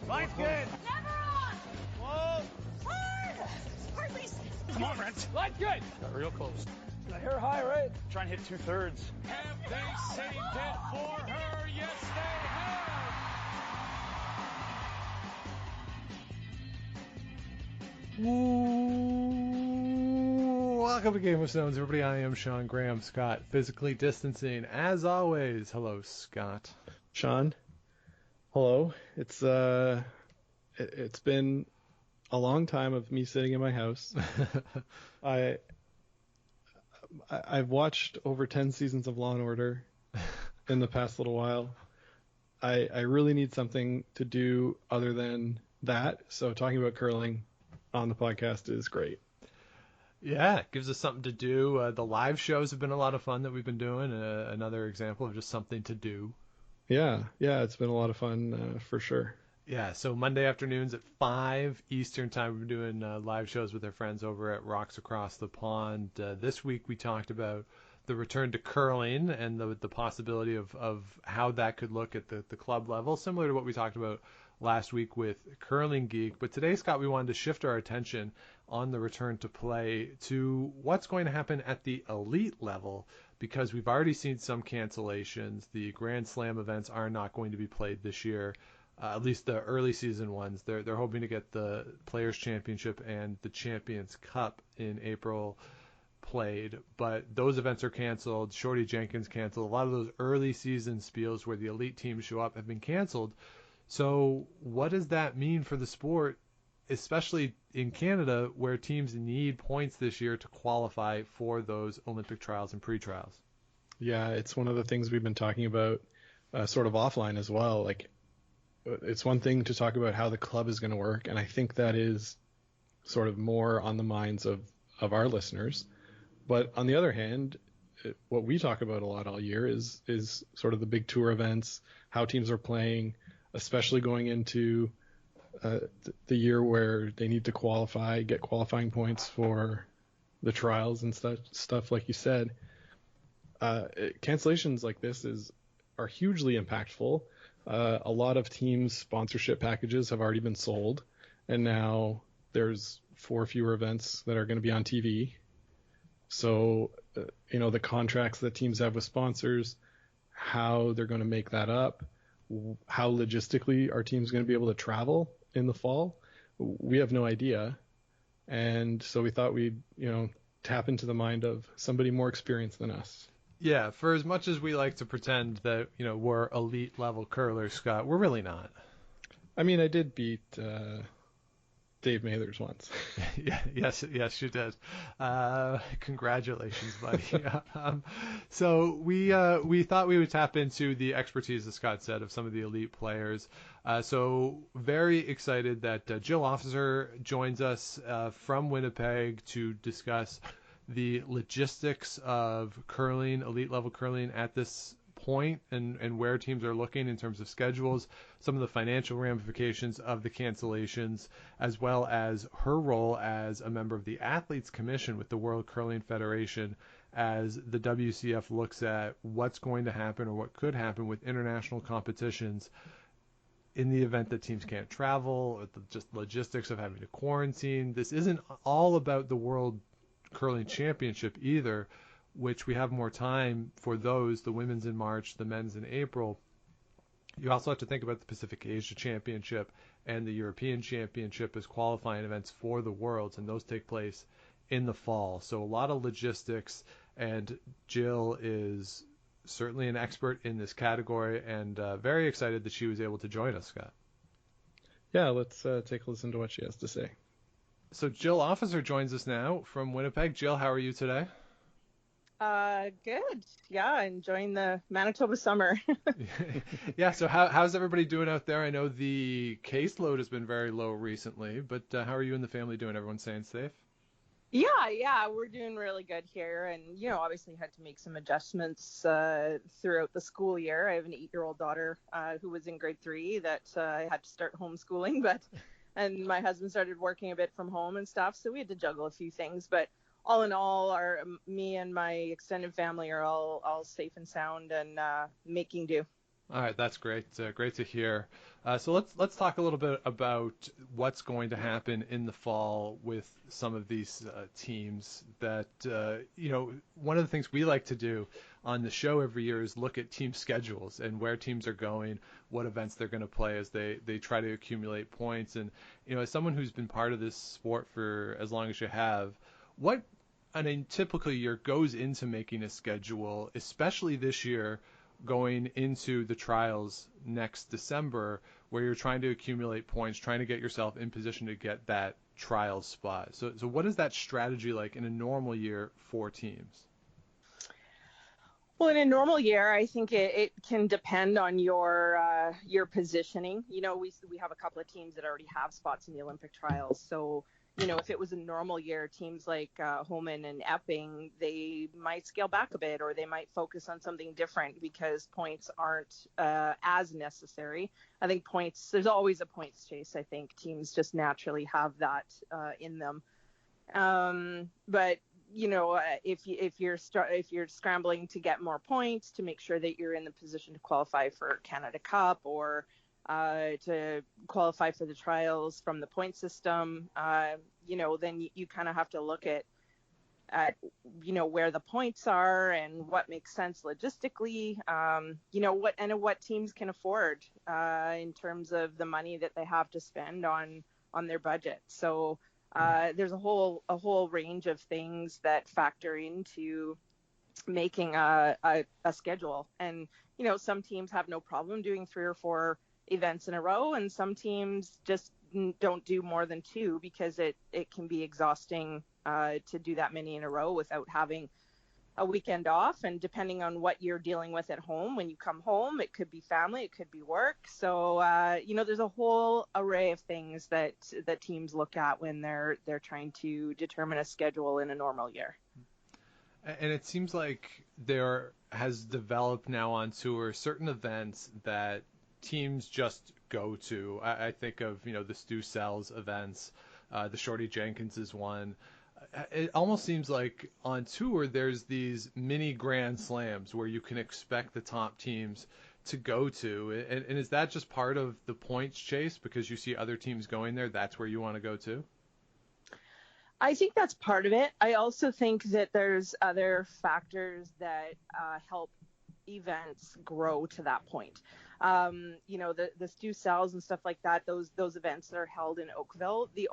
Line's good. Never on. Whoa. Hard. Hardly. Come on, Brent. Line's good. Got real close. I hear high, right? Try and hit 2/3. Have they saved it for her? Yes, they have. Welcome to Game of Stones, everybody. I am Sean Graham. Scott physically distancing, as always. Hello, Scott. Sean, hello. It's been a long time of me sitting in my house. I've watched over 10 seasons of Law and Order in the past little while. I really need something to do other than that. So talking about curling on the podcast is great. Yeah, it gives us something to do. The live shows have been a lot of fun that we've been doing. Another example of just something to do. Yeah, it's been a lot of fun for sure. Yeah, so Monday afternoons at 5 Eastern time, we've been doing live shows with our friends over at Rocks Across the Pond. This week we talked about the return to curling and the possibility of how that could look at the club level, similar to what we talked about last week with Curling Geek. But today, Scott, we wanted to shift our attention on the return to play to what's going to happen at the elite level, because we've already seen some cancellations. The Grand Slam events are not going to be played this year. At least the early season ones. They're hoping to get the Players' Championship and the Champions Cup in April played, but those events are canceled. Shorty Jenkins canceled. A lot of those early season spiels where the elite teams show up have been canceled. So what does that mean for the sport, especially in Canada, where teams need points this year to qualify for those Olympic trials and pre-trials? Yeah, it's one of the things we've been talking about sort of offline as well. Like, it's one thing to talk about how the club is going to work, and I think that is sort of more on the minds of our listeners. But on the other hand, what we talk about a lot all year is sort of the big tour events, how teams are playing, especially going into the year where they need to qualify, get qualifying points for the trials and stuff like you said. Cancellations like this are hugely impactful. A lot of teams' sponsorship packages have already been sold, and now there's 4 fewer events that are going to be on TV. So, the contracts that teams have with sponsors, how they're going to make that up, how logistically are teams going to be able to travel in the fall, we have no idea. And so we thought we'd, tap into the mind of somebody more experienced than us. Yeah, for as much as we like to pretend that, we're elite level curlers, Scott, we're really not. I mean, I did beat Dave Mathers once. Yes, you did. Congratulations, buddy. So we thought we would tap into the expertise, as Scott said, of some of the elite players. So very excited that Jill Officer joins us from Winnipeg to discuss the logistics of curling, elite level curling at this point, and where teams are looking in terms of schedules, some of the financial ramifications of the cancellations, as well as her role as a member of the Athletes Commission with the World Curling Federation as the WCF looks at what's going to happen or what could happen with international competitions in the event that teams can't travel, or just logistics of having to quarantine. This isn't all about the World Curling Championship either, which we have more time for those, the women's in March, the men's in April. You also have to think about the Pacific Asia Championship and the European Championship as qualifying events for the Worlds, and those take place in the fall. So a lot of logistics, and Jill is certainly an expert in this category, and very excited that she was able to join us, Scott. Yeah, let's take a listen to what she has to say. So Jill Officer joins us now from Winnipeg. Jill, how are you today? Good. Yeah, enjoying the Manitoba summer. Yeah, so how's everybody doing out there? I know the caseload has been very low recently, but how are you and the family doing? Everyone staying safe? Yeah, we're doing really good here, and obviously had to make some adjustments throughout the school year. I have an 8-year-old daughter who was in grade 3 that I had to start homeschooling, and my husband started working a bit from home and stuff, so we had to juggle a few things. But all in all, me and my extended family are all safe and sound and making do. All right, that's great. Great to hear. So let's talk a little bit about what's going to happen in the fall with some of these teams. That one of the things we like to do on the show every year is look at team schedules and where teams are going, what events they're going to play as they try to accumulate points. And as someone who's been part of this sport for as long as you have, what on a typical year goes into making a schedule, especially this year, going into the trials next December, where you're trying to accumulate points, trying to get yourself in position to get that trial spot. So what is that strategy like in a normal year for teams? Well, in a normal year, I think it can depend on your positioning. We have a couple of teams that already have spots in the Olympic trials. So, if it was a normal year, teams like Homan and Epping, they might scale back a bit, or they might focus on something different because points aren't as necessary. I think there's always a points chase. I think teams just naturally have that in them. But if you're scrambling to get more points to make sure that you're in the position to qualify for Canada Cup or to qualify for the trials from the point system, then you kind of have to look at where the points are and what makes sense logistically, what teams can afford in terms of the money that they have to spend on their budget. So there's a whole range of things that factor into making a schedule. And, some teams have no problem doing 3 or 4 events in a row, and some teams just don't do more than 2 because it can be exhausting to do that many in a row without having a weekend off. And depending on what you're dealing with at home, when you come home, it could be family, it could be work. So, there's a whole array of things that teams look at when they're trying to determine a schedule in a normal year. And it seems like there has developed now on tour certain events that teams just go to. I think of, the Stu Sells events, the Shorty Jenkins is one. It almost seems like on tour there's these mini Grand Slams where you can expect the top teams to go to. And is that just part of the points chase because you see other teams going there? That's where you want to go to? I think that's part of it. I also think that there's other factors that help events grow to that point. The Stu Sells and stuff like that, those events that are held in Oakville, the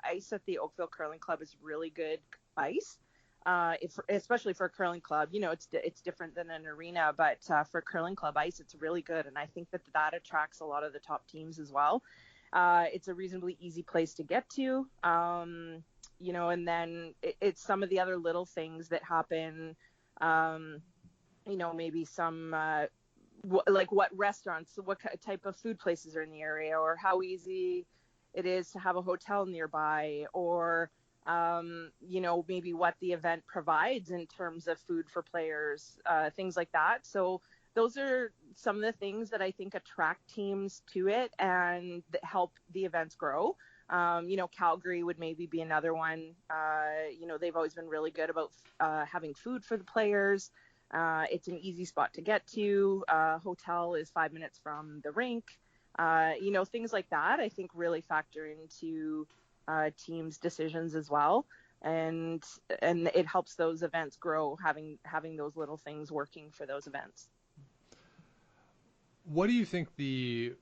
ice at the Oakville Curling Club is really good ice. Especially for a curling club, it's different than an arena, but for curling club ice, it's really good. And I think that attracts a lot of the top teams as well. It's a reasonably easy place to get to, and then it's some of the other little things that happen, maybe some, like what restaurants, what type of food places are in the area, or how easy it is to have a hotel nearby, or, maybe what the event provides in terms of food for players, things like that. So those are some of the things that I think attract teams to it and that help the events grow. Calgary would maybe be another one. They've always been really good about having food for the players. It's an easy spot to get to. Hotel is 5 minutes from the rink. Things like that I think really factor into teams' decisions as well. And it helps those events grow, having those little things working for those events. What do you think the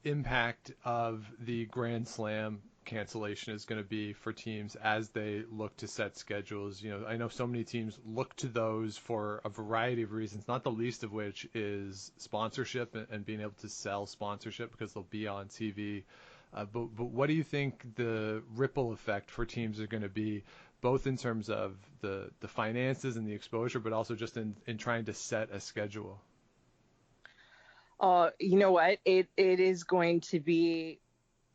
impact of the Grand Slam cancellation is going to be for teams as they look to set schedules? I know so many teams look to those for a variety of reasons, not the least of which is sponsorship and being able to sell sponsorship because they'll be on TV. But what do you think the ripple effect for teams are going to be, both in terms of the finances and the exposure, but also just in trying to set a schedule? You know what? It is going to be.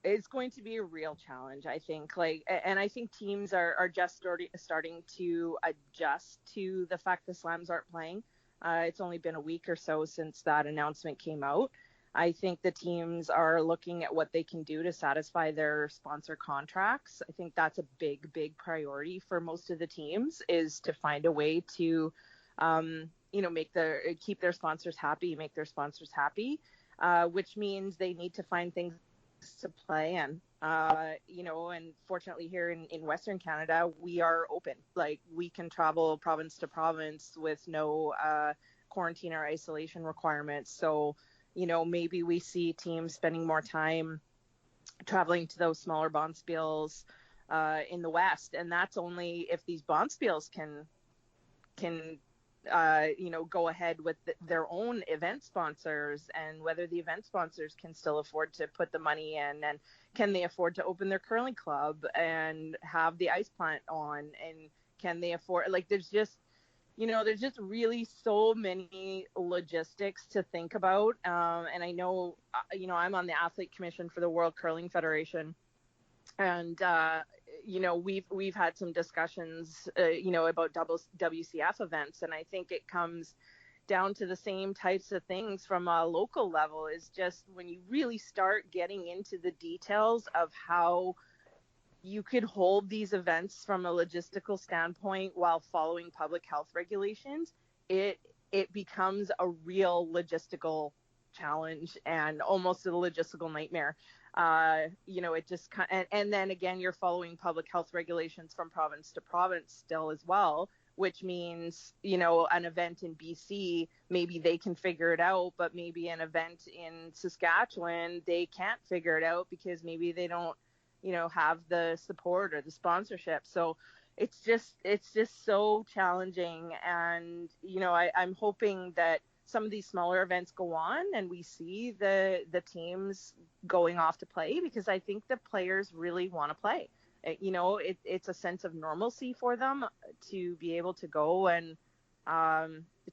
It's going to be a real challenge, I think. And I think teams are just starting to adjust to the fact the Slams aren't playing. It's only been a week or so since that announcement came out. I think the teams are looking at what they can do to satisfy their sponsor contracts. I think that's a big priority for most of the teams, is to find a way to keep their sponsors happy, which means they need to find things to play in. And fortunately here in Western Canada, we are open. Like, we can travel province to province with no quarantine or isolation requirements. So, maybe we see teams spending more time traveling to those smaller bonspiels in the West, and that's only if these bonspiels can go ahead with their own event sponsors, and whether the event sponsors can still afford to put the money in, and can they afford to open their curling club and have the ice plant on, and can they afford, like, there's just really so many logistics to think about. And I know, I'm on the athlete commission for the World Curling Federation, and we've had some discussions about WCF events, and I think it comes down to the same types of things from a local level. Is just when you really start getting into the details of how you could hold these events from a logistical standpoint while following public health regulations, it becomes a real logistical challenge and almost a logistical nightmare. It just and then again, you're following public health regulations from province to province still as well, which means, an event in BC, maybe they can figure it out, but maybe an event in Saskatchewan, they can't figure it out because maybe they don't, have the support or the sponsorship. So it's just so challenging. And, I'm hoping that some of these smaller events go on and we see the teams going off to play, because I think the players really want to play. It's a sense of normalcy for them to be able to go and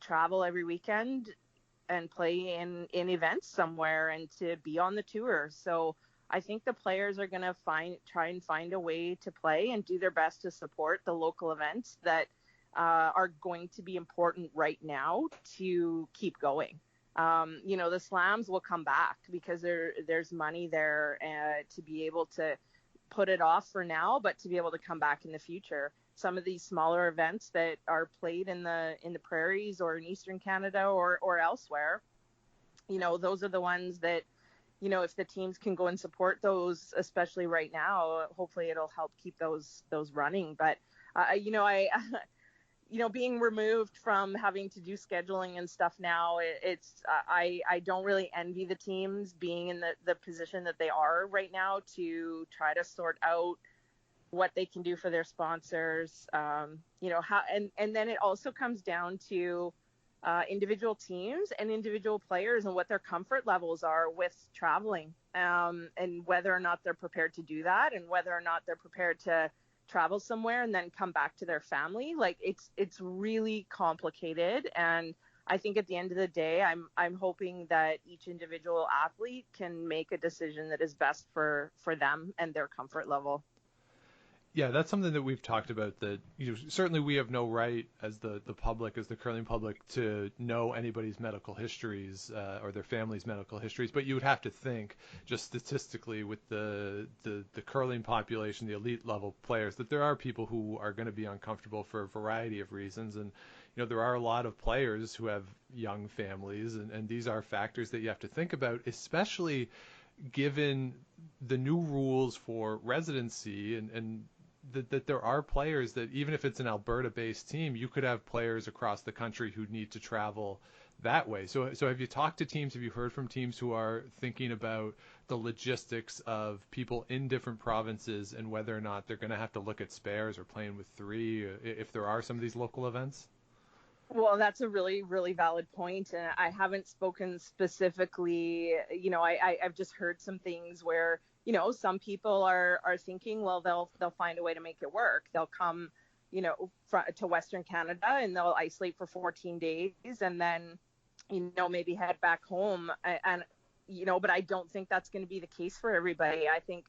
travel every weekend and play in events somewhere and to be on the tour. So I think the players are going to try and find a way to play and do their best to support the local events that are going to be important right now to keep going. The slams will come back because there's money there to be able to put it off for now, but to be able to come back in the future. Some of these smaller events that are played in the prairies or in Eastern Canada or elsewhere, those are the ones that, if the teams can go and support those, especially right now, hopefully it'll help keep those running. But being removed from having to do scheduling and stuff now, I don't really envy the teams being in the position that they are right now to try to sort out what they can do for their sponsors. How, and then it also comes down to individual teams and individual players and what their comfort levels are with traveling, and whether or not they're prepared to do that, and whether or not they're prepared to travel somewhere and then come back to their family. Like, it's really complicated. And I think at the end of the day, I'm hoping that each individual athlete can make a decision that is best for them and their comfort level. Yeah, that's something that we've talked about, that certainly we have no right as the public, as the curling public, to know anybody's medical histories or their family's medical histories. But you would have to think, just statistically, with the curling population, the elite level players, that there are people who are going to be uncomfortable for a variety of reasons. And there are a lot of players who have young families, and these are factors that you have to think about, especially given the new rules for residency, and that there are players that, even if it's an Alberta-based team, you could have players across the country who need to travel that way. So have you talked to teams? Have you heard from teams who are thinking about the logistics of people in different provinces and whether or not they're going to have to look at spares or playing with three if there are some of these local events? Well, that's a really, really valid point. And I haven't spoken specifically, I've just heard some things where, some people are thinking, well, they'll find a way to make it work. They'll come, to Western Canada and they'll isolate for 14 days and then, maybe head back home. And but I don't think that's going to be the case for everybody. I think,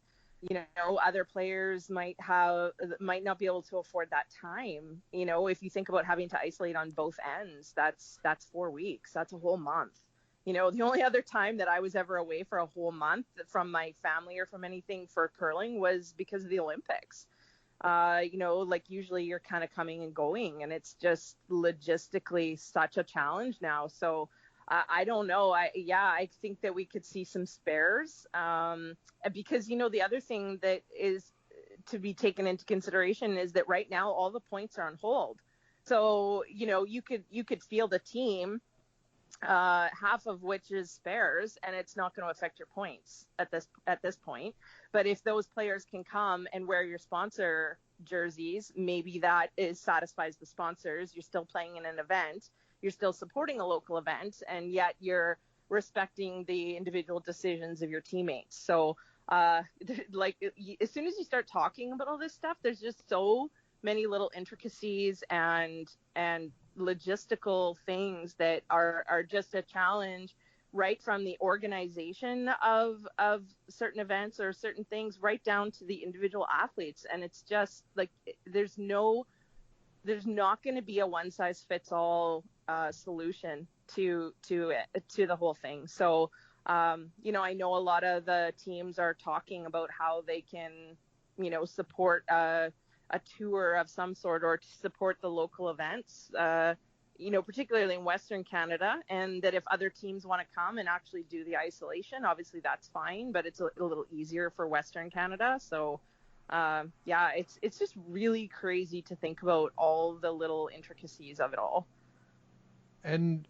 other players might not be able to afford that time. If you think about having to isolate on both ends, that's 4 weeks. That's a whole month. The only other time that I was ever away for a whole month from my family or from anything for curling was because of the Olympics. Like usually you're kind of coming and going, and it's just logistically such a challenge now. So I don't know. I think that we could see some spares, because the other thing that is to be taken into consideration is that right now all the points are on hold. So you could field a team, half of which is spares, and it's not going to affect your points at this point. But if those players can come and wear your sponsor jerseys, maybe that satisfies the sponsors. You're still playing in an event, you're still supporting a local event, and yet you're respecting the individual decisions of your teammates. So like as soon as you start talking about all this stuff, there's just so many little intricacies and logistical things that are just a challenge, right from the organization of certain events or certain things right down to the individual athletes. And it's just like there's not going to be a one size fits all solution to the whole thing. So I know a lot of the teams are talking about how they can support a tour of some sort, or to support the local events, particularly in Western Canada, and that if other teams want to come and actually do the isolation, obviously that's fine, but it's a little easier for Western Canada. So it's just really crazy to think about all the little intricacies of it all. And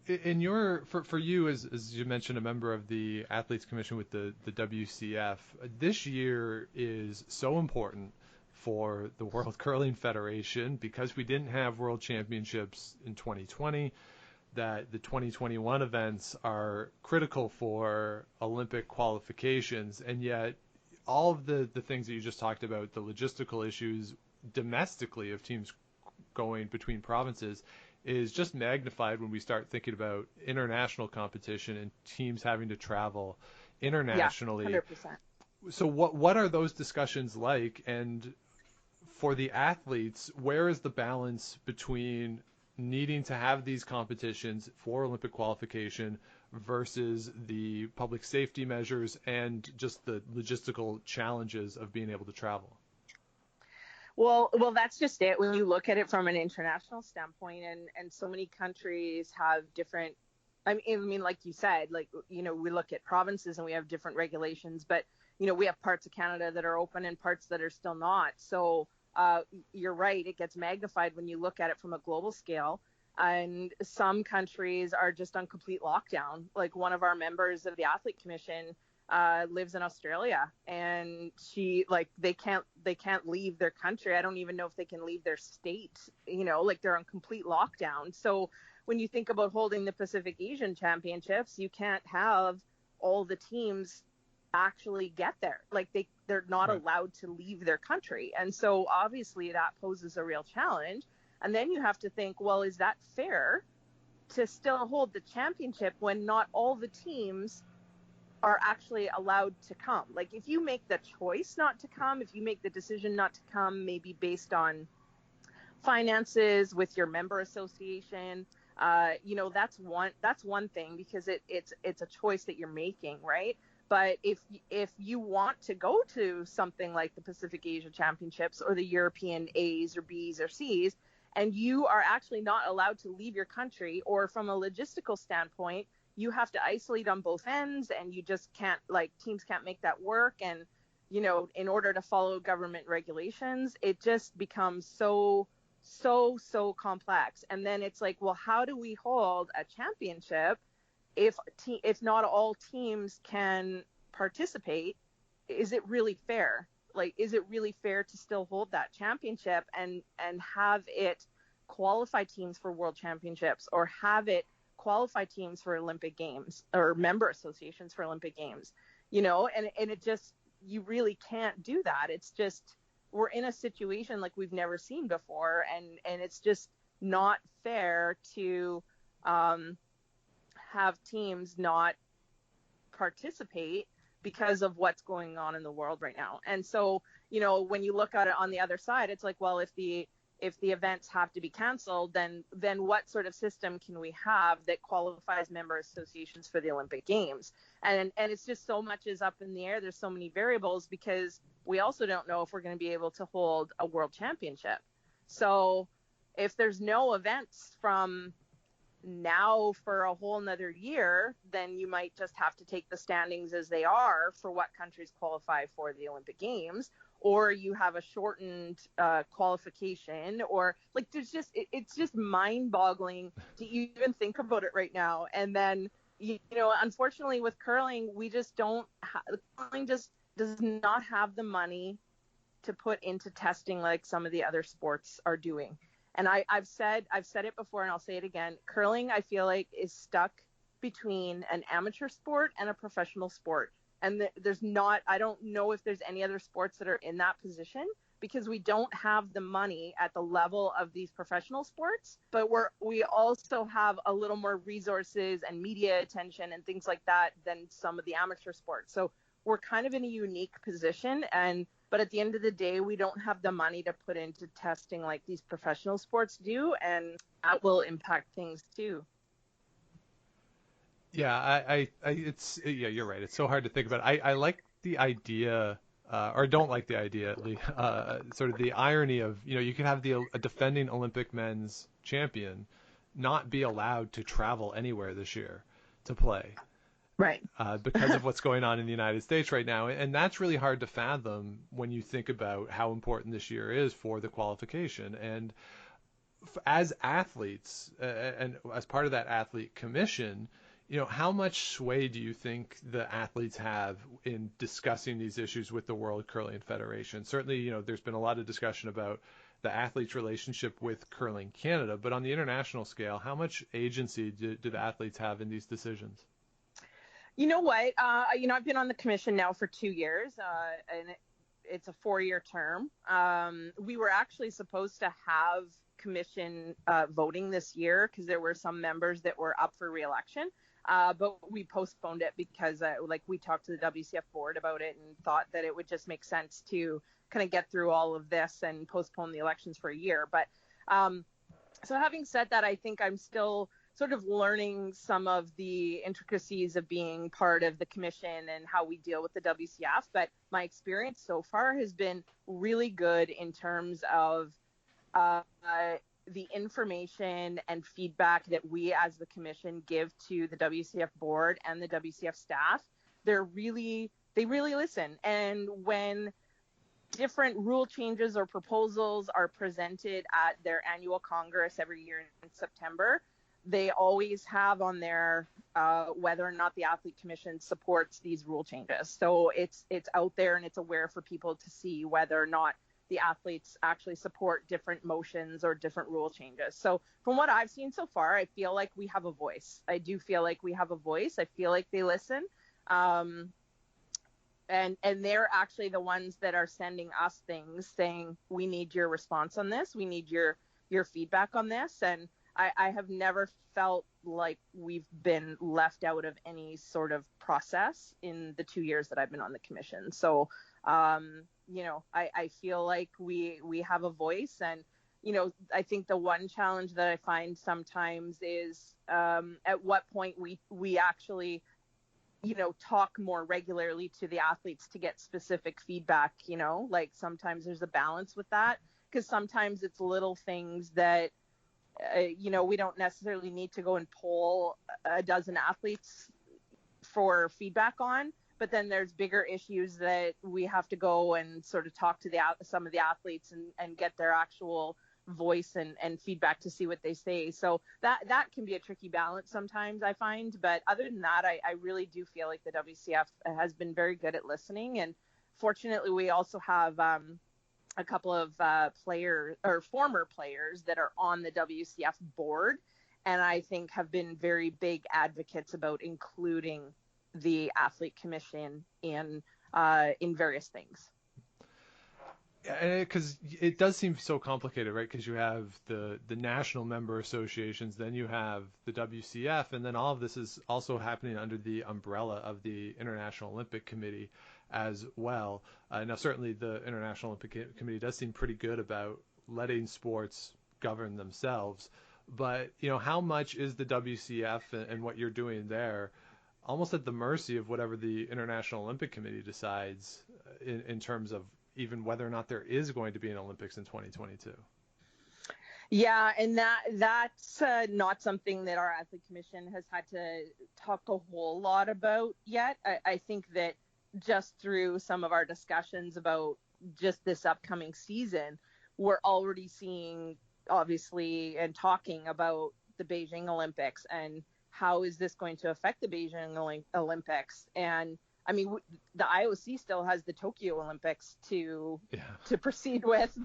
for you, as you mentioned, a member of the Athletes Commission with the WCF, this year is so important for the World Curling Federation because we didn't have World Championships in 2020, that the 2021 events are critical for Olympic qualifications, and yet all of the things that you just talked about, the logistical issues domestically of teams going between provinces, is just magnified when we start thinking about international competition and teams having to travel internationally. Yeah, 100%. So what are those discussions like? And for the athletes, where is the balance between needing to have these competitions for Olympic qualification versus the public safety measures and just the logistical challenges of being able to travel? Well, that's just it. When you look at it from an international standpoint, and so many countries have different, I mean, like you said, like, we look at provinces and we have different regulations, but, we have parts of Canada that are open and parts that are still not. So you're right. It gets magnified when you look at it from a global scale. And some countries are just on complete lockdown. Like one of our members of the Athlete Commission lives in Australia, and they can't leave their country. I don't even know if they can leave their state, like they're on complete lockdown. So when you think about holding the Pacific Asian Championships, you can't have all the teams actually get there. Like they're not Right. allowed to leave their country. And so obviously that poses a real challenge. And then you have to think, well, is that fair to still hold the championship when not all the teams are actually allowed to come? Like if you make the choice not to come, if you make the decision not to come, maybe based on finances with your member association, that's one thing, because it's a choice that you're making, right? But if you want to go to something like the Pacific Asia Championships or the European A's or B's or C's, and you are actually not allowed to leave your country, or from a logistical standpoint, you have to isolate on both ends, and you just can't, like, teams can't make that work. And, in order to follow government regulations, it just becomes so complex. And then it's like, well, how do we hold a championship if not all teams can participate? Is it really fair? Like, is it really fair to still hold that championship and have it qualify teams for world championships, or have it qualify teams for Olympic Games, or member associations for Olympic Games? And it just, you really can't do that. It's just, we're in a situation like we've never seen before, and it's just not fair to have teams not participate because of what's going on in the world right now. And so, when you look at it on the other side, it's like, well, if the if the events have to be canceled, then what sort of system can we have that qualifies member associations for the Olympic Games? And it's just so much is up in the air. There's so many variables because we also don't know if we're going to be able to hold a world championship. So if there's no events from now for a whole nother year, then you might just have to take the standings as they are for what countries qualify for the Olympic Games, or you have a shortened qualification, or like it's just mind-boggling to even think about it right now. And then unfortunately with curling, we just curling just does not have the money to put into testing like some of the other sports are doing. And I've said it before, and I'll say it again. Curling, I feel like, is stuck between an amateur sport and a professional sport. And I don't know if there's any other sports that are in that position, because we don't have the money at the level of these professional sports, but we also have a little more resources and media attention and things like that than some of the amateur sports. So we're kind of in a unique position, but at the end of the day, we don't have the money to put into testing like these professional sports do, and that will impact things too. Yeah, you're right. It's so hard to think about. I like the idea, or don't like the idea, at least, sort of the irony of, you can have a defending Olympic men's champion not be allowed to travel anywhere this year to play. Right. Because of what's going on in the United States right now. And that's really hard to fathom when you think about how important this year is for the qualification. And as athletes, and as part of that athlete commission, how much sway do you think the athletes have in discussing these issues with the World Curling Federation? Certainly, there's been a lot of discussion about the athletes' relationship with Curling Canada, but on the international scale, how much agency do the athletes have in these decisions? You know what? I've been on the commission now for 2 years, and it's a 4-year term. We were actually supposed to have commission voting this year because there were some members that were up for re-election, but we postponed it because we talked to the WCF board about it and thought that it would just make sense to kind of get through all of this and postpone the elections for a year. But so having said that, I think I'm still sort of learning some of the intricacies of being part of the commission and how we deal with the WCF. But my experience so far has been really good in terms of the information and feedback that we as the commission give to the WCF board and the WCF staff. They really listen. And when different rule changes or proposals are presented at their annual Congress every year in September, they always have on there whether or not the athlete commission supports these rule changes. So it's out there and it's aware for people to see whether or not the athletes actually support different motions or different rule changes. So from what I've seen so far, I feel like we have a voice. I do feel like we have a voice. I feel like they listen. And they're actually the ones that are sending us things saying, we need your response on this. We need your feedback on this. And I have never felt like we've been left out of any sort of process in the 2 years that I've been on the commission. So, I feel like we have a voice. And, I think the one challenge that I find sometimes is at what point we actually, talk more regularly to the athletes to get specific feedback, like sometimes there's a balance with that, because sometimes it's little things that, we don't necessarily need to go and poll a dozen athletes for feedback on, but then there's bigger issues that we have to go and sort of talk to some of the athletes and get their actual voice and feedback to see what they say. So that can be a tricky balance sometimes, I find. But other than that, I really do feel like the WCF has been very good at listening. And fortunately, we also have a couple of former players that are on the WCF board, and I think have been very big advocates about including the athlete commission in various things. Yeah, because it does seem so complicated, right? Because you have the national member associations, then you have the WCF, and then all of this is also happening under the umbrella of the International Olympic Committee as well. Now, certainly the International Olympic Committee does seem pretty good about letting sports govern themselves. But, how much is the WCF and what you're doing there almost at the mercy of whatever the International Olympic Committee decides in terms of even whether or not there is going to be an Olympics in 2022? Yeah, and that's not something that our Athlete Commission has had to talk a whole lot about yet. I think that just through some of our discussions about just this upcoming season, we're already seeing, obviously, and talking about the Beijing Olympics and how is this going to affect the Beijing Olympics. And I mean, the IOC still has the Tokyo Olympics to proceed with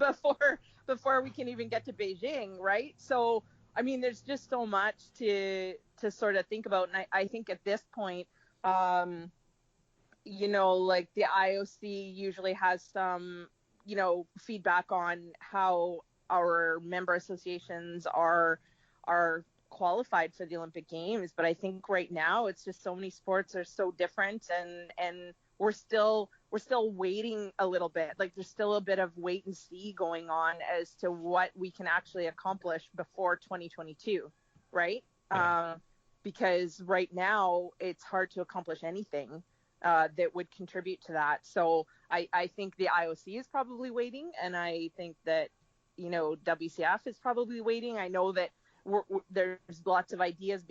before we can even get to Beijing, right? So, I mean, there's just so much to sort of think about. And I think at this point, like the IOC usually has some, feedback on how our member associations are qualified for the Olympic Games, but I think right now it's just so many sports are so different, and we're still waiting a little bit. Like there's still a bit of wait and see going on as to what we can actually accomplish before 2022, right? Yeah. Because right now it's hard to accomplish anything that would contribute to that. So I think the IOC is probably waiting, and I think that WCF is probably waiting. I know that there's lots of ideas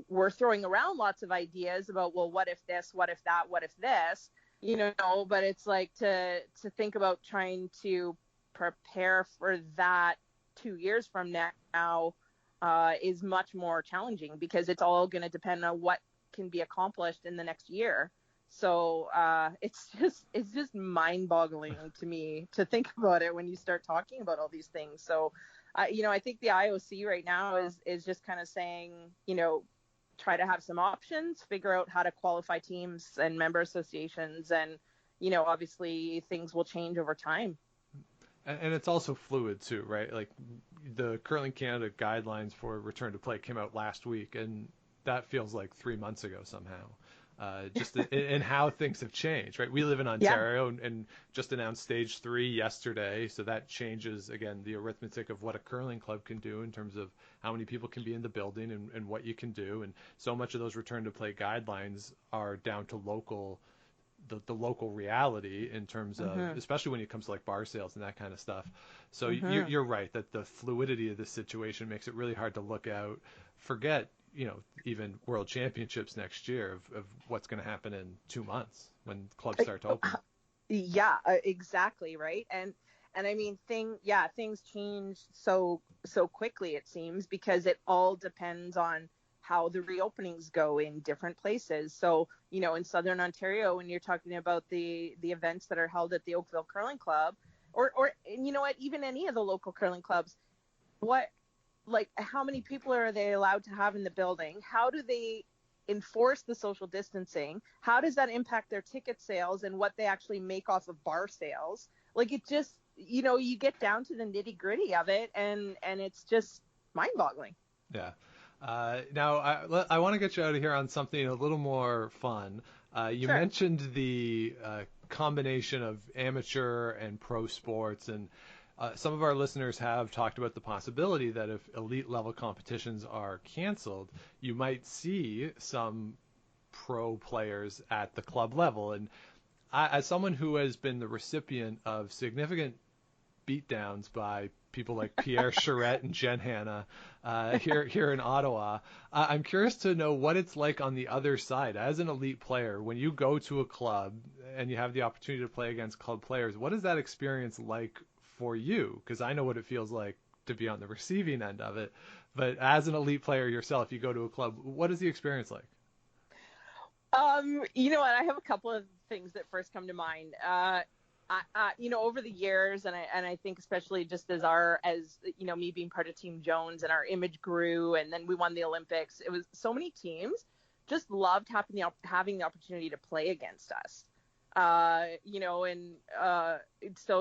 we're throwing around lots of ideas about, well, what if this, what if that, what if this, but it's like to think about trying to prepare for that 2 years from now is much more challenging, because it's all going to depend on what can be accomplished in the next year. So it's just mind-boggling to me to think about it when you start talking about all these things. So I think the IOC right now is just kind of saying, try to have some options, figure out how to qualify teams and member associations, and obviously things will change over time. And it's also fluid too, right? Like the Curling Canada guidelines for return to play came out last week, and that feels like 3 months ago somehow. Just in how things have changed, right? We live in Ontario and just announced stage 3 yesterday. So that changes, again, the arithmetic of what a curling club can do in terms of how many people can be in the building and what you can do. And so much of those return to play guidelines are down to the local reality in terms of, especially when it comes to like bar sales and that kind of stuff. So you're right that the fluidity of this situation makes it really hard to look out, forget even World Championships next year of what's going to happen in 2 months when clubs start to open. Yeah, exactly, right. And I mean, things change so quickly, it seems, because it all depends on how the reopenings go in different places. So, in Southern Ontario, when you're talking about the events that are held at the Oakville Curling Club, or even any of the local curling clubs, how many people are they allowed to have in the building? How do they enforce the social distancing? How does that impact their ticket sales and what they actually make off of bar sales? Like, it just, you get down to the nitty gritty of it, and it's just mind boggling. Yeah. Now I want to get you out of here on something a little more fun. You Sure. mentioned the combination of amateur and pro sports, and some of our listeners have talked about the possibility that if elite level competitions are canceled, you might see some pro players at the club level. And as someone who has been the recipient of significant beatdowns by people like Pierre Charette and Jen Hanna here in Ottawa, I'm curious to know what it's like on the other side as an elite player. When you go to a club and you have the opportunity to play against club players, what is that experience like for you? Because I know what it feels like to be on the receiving end of it, but as an elite player yourself, you go to a club, what is the experience like? I have a couple of things that first come to mind. Over the years, and I think especially just as me being part of Team Jones, and our image grew, and then we won the Olympics. It was so many teams just loved having the opportunity to play against us. So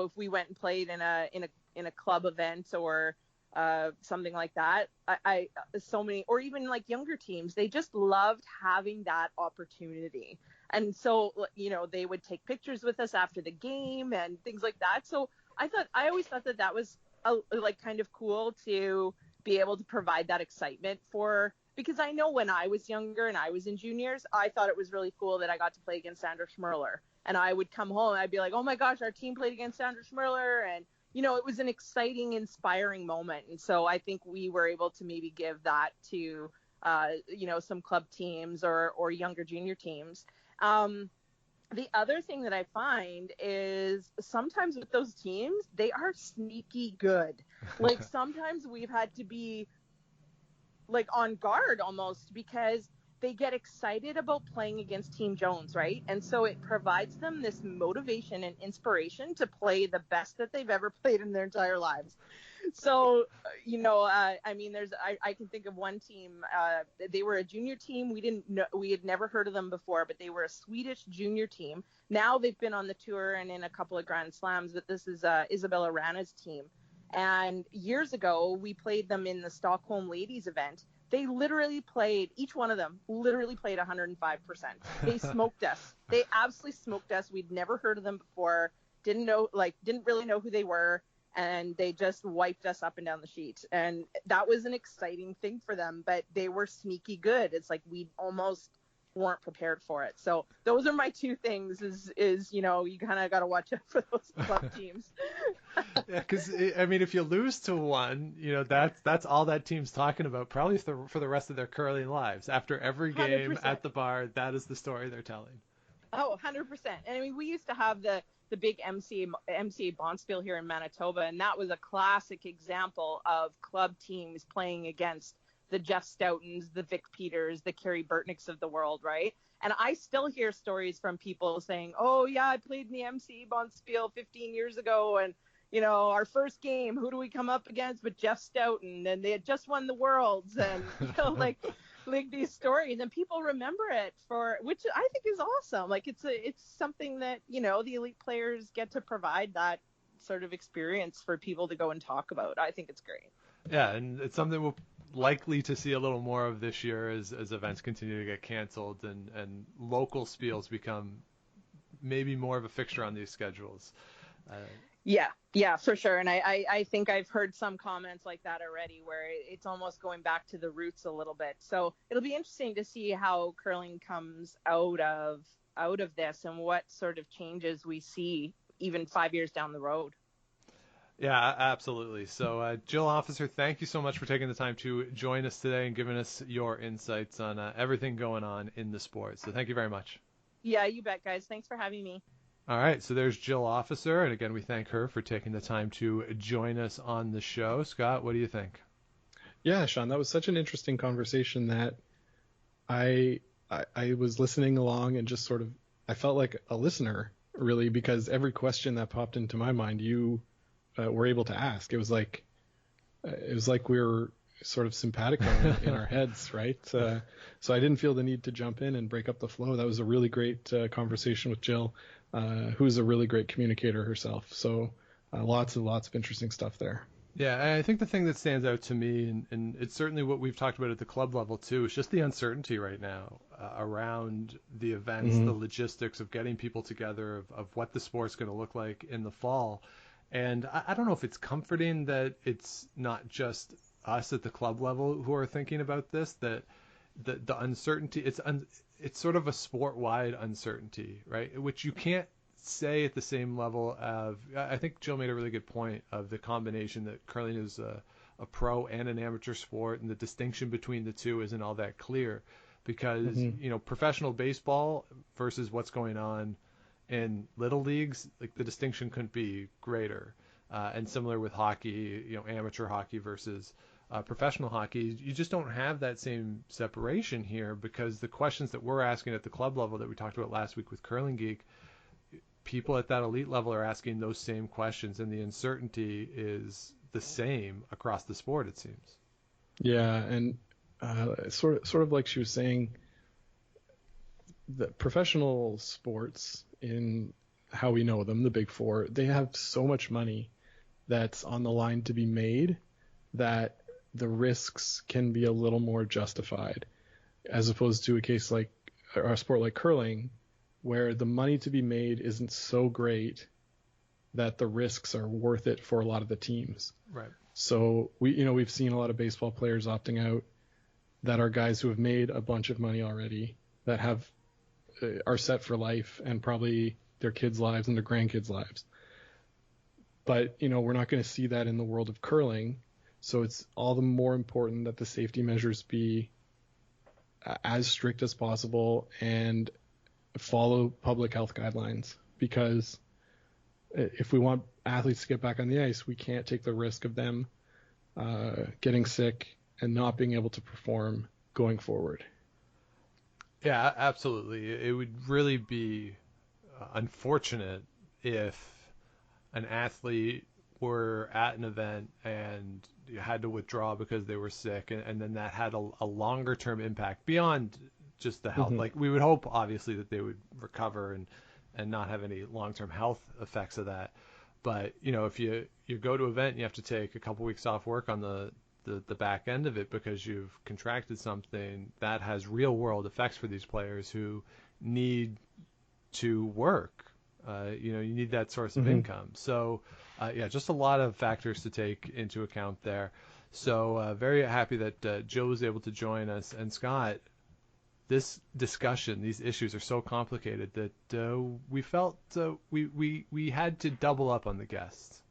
if we went and played in a club event or something like that, so many, or even like younger teams, they just loved having that opportunity. And so, they would take pictures with us after the game and things like that. So I always thought that was like kind of cool to be able to provide that excitement for, because I know when I was younger and I was in juniors, I thought it was really cool that I got to play against Sandra Schmirler. And I would come home and I'd be like, oh my gosh, our team played against Sandra Schmirler. And, it was an exciting, inspiring moment. And so I think we were able to maybe give that to, some club teams or younger junior teams. The other thing that I find is sometimes with those teams, they are sneaky good. Like sometimes we've had to be like on guard almost because they get excited about playing against Team Jones, right? And so it provides them this motivation and inspiration to play the best that they've ever played in their entire lives. So, I can think of one team. They were a junior team. We had never heard of them before, but they were a Swedish junior team. Now they've been on the tour and in a couple of Grand Slams, but this is Isabella Rana's team. And years ago, we played them in the Stockholm Ladies event. They literally played, each one of them literally played 105%. They smoked us. They absolutely smoked us. We'd never heard of them before. Didn't really know who they were. And they just wiped us up and down the sheet. And that was an exciting thing for them, but they were sneaky good. It's like we almost weren't prepared for it. So those are my two things is you kind of got to watch out for those club teams. Yeah, because, if you lose to one, that's all that team's talking about, probably for the rest of their curling lives. After every game 100%. At the bar, that is the story they're telling. Oh, 100%. And we used to have the big MCA Bonspiel here in Manitoba, and that was a classic example of club teams playing against the Jeff Stoutons, the Vic Peters, the Carrie Burtnicks of the world, right? And I still hear stories from people saying, oh, yeah, I played in the MCA Bonspiel 15 years ago, and, our first game, who do we come up against? But Jeff Stoughton, and they had just won the Worlds, and, like these stories, and people remember it which I think is awesome. Like it's something that the elite players get to provide that sort of experience for people to go and talk about. I think it's great. Yeah, and it's something we'll likely to see a little more of this year as events continue to get canceled and local spiels become maybe more of a fixture on these schedules. Yeah, for sure. And I think I've heard some comments like that already where it's almost going back to the roots a little bit. So it'll be interesting to see how curling comes out of this and what sort of changes we see even 5 years down the road. Yeah, absolutely. So Jill Officer, thank you so much for taking the time to join us today and giving us your insights on everything going on in the sport. So thank you very much. Yeah, you bet, guys. Thanks for having me. All right, so there's Jill Officer, and again, we thank her for taking the time to join us on the show. Scott, what do you think? Yeah, Sean, that was such an interesting conversation that I was listening along and just sort of, I felt like a listener, really, because every question that popped into my mind, you were able to ask. It was like we were sort of simpatico in our heads, right? So I didn't feel the need to jump in and break up the flow. That was a really great conversation with Jill, who's a really great communicator herself. So lots of interesting stuff there. Yeah, I think the thing that stands out to me, and it's certainly what we've talked about at the club level too, is just the uncertainty right now around the events, the logistics of getting people together, of what the sport's going to look like in the fall. And I don't know if it's comforting that it's not just us at the club level who are thinking about this, that the uncertainty, it's sort of a sport-wide uncertainty, right? Which you can't say at the same level of, I think Jill made a really good point of the combination that curling is a pro and an amateur sport, and the distinction between the two isn't all that clear because, professional baseball versus what's going on in little leagues, like the distinction couldn't be greater. And similar with hockey, amateur hockey versus professional hockey, you just don't have that same separation here because the questions that we're asking at the club level that we talked about last week with Curling Geek, people at that elite level are asking those same questions, and the uncertainty is the same across the sport, it seems. Yeah, and sort of like she was saying, the professional sports in how we know them, the Big Four, they have so much money that's on the line to be made that the risks can be a little more justified, as opposed to a sport like curling, where the money to be made isn't so great that the risks are worth it for a lot of the teams. Right. So we've seen a lot of baseball players opting out that are guys who have made a bunch of money already, that are set for life and probably their kids' lives and their grandkids' lives. But, we're not going to see that in the world of curling. So it's all the more important that the safety measures be as strict as possible and follow public health guidelines, because if we want athletes to get back on the ice, we can't take the risk of them getting sick and not being able to perform going forward. Yeah, absolutely. It would really be unfortunate if an athlete were at an event and had to withdraw because they were sick, and then that had a longer term impact beyond just the health. Mm-hmm. Like, we would hope, obviously, that they would recover and not have any long term health effects of that. But, if you go to an event and you have to take a couple weeks off work on the back end of it because you've contracted something, that has real world effects for these players who need to work. You need that source of income. So, just a lot of factors to take into account there. So, very happy that Jill was able to join us. And Scott, this discussion, these issues are so complicated that we felt we had to double up on the guests.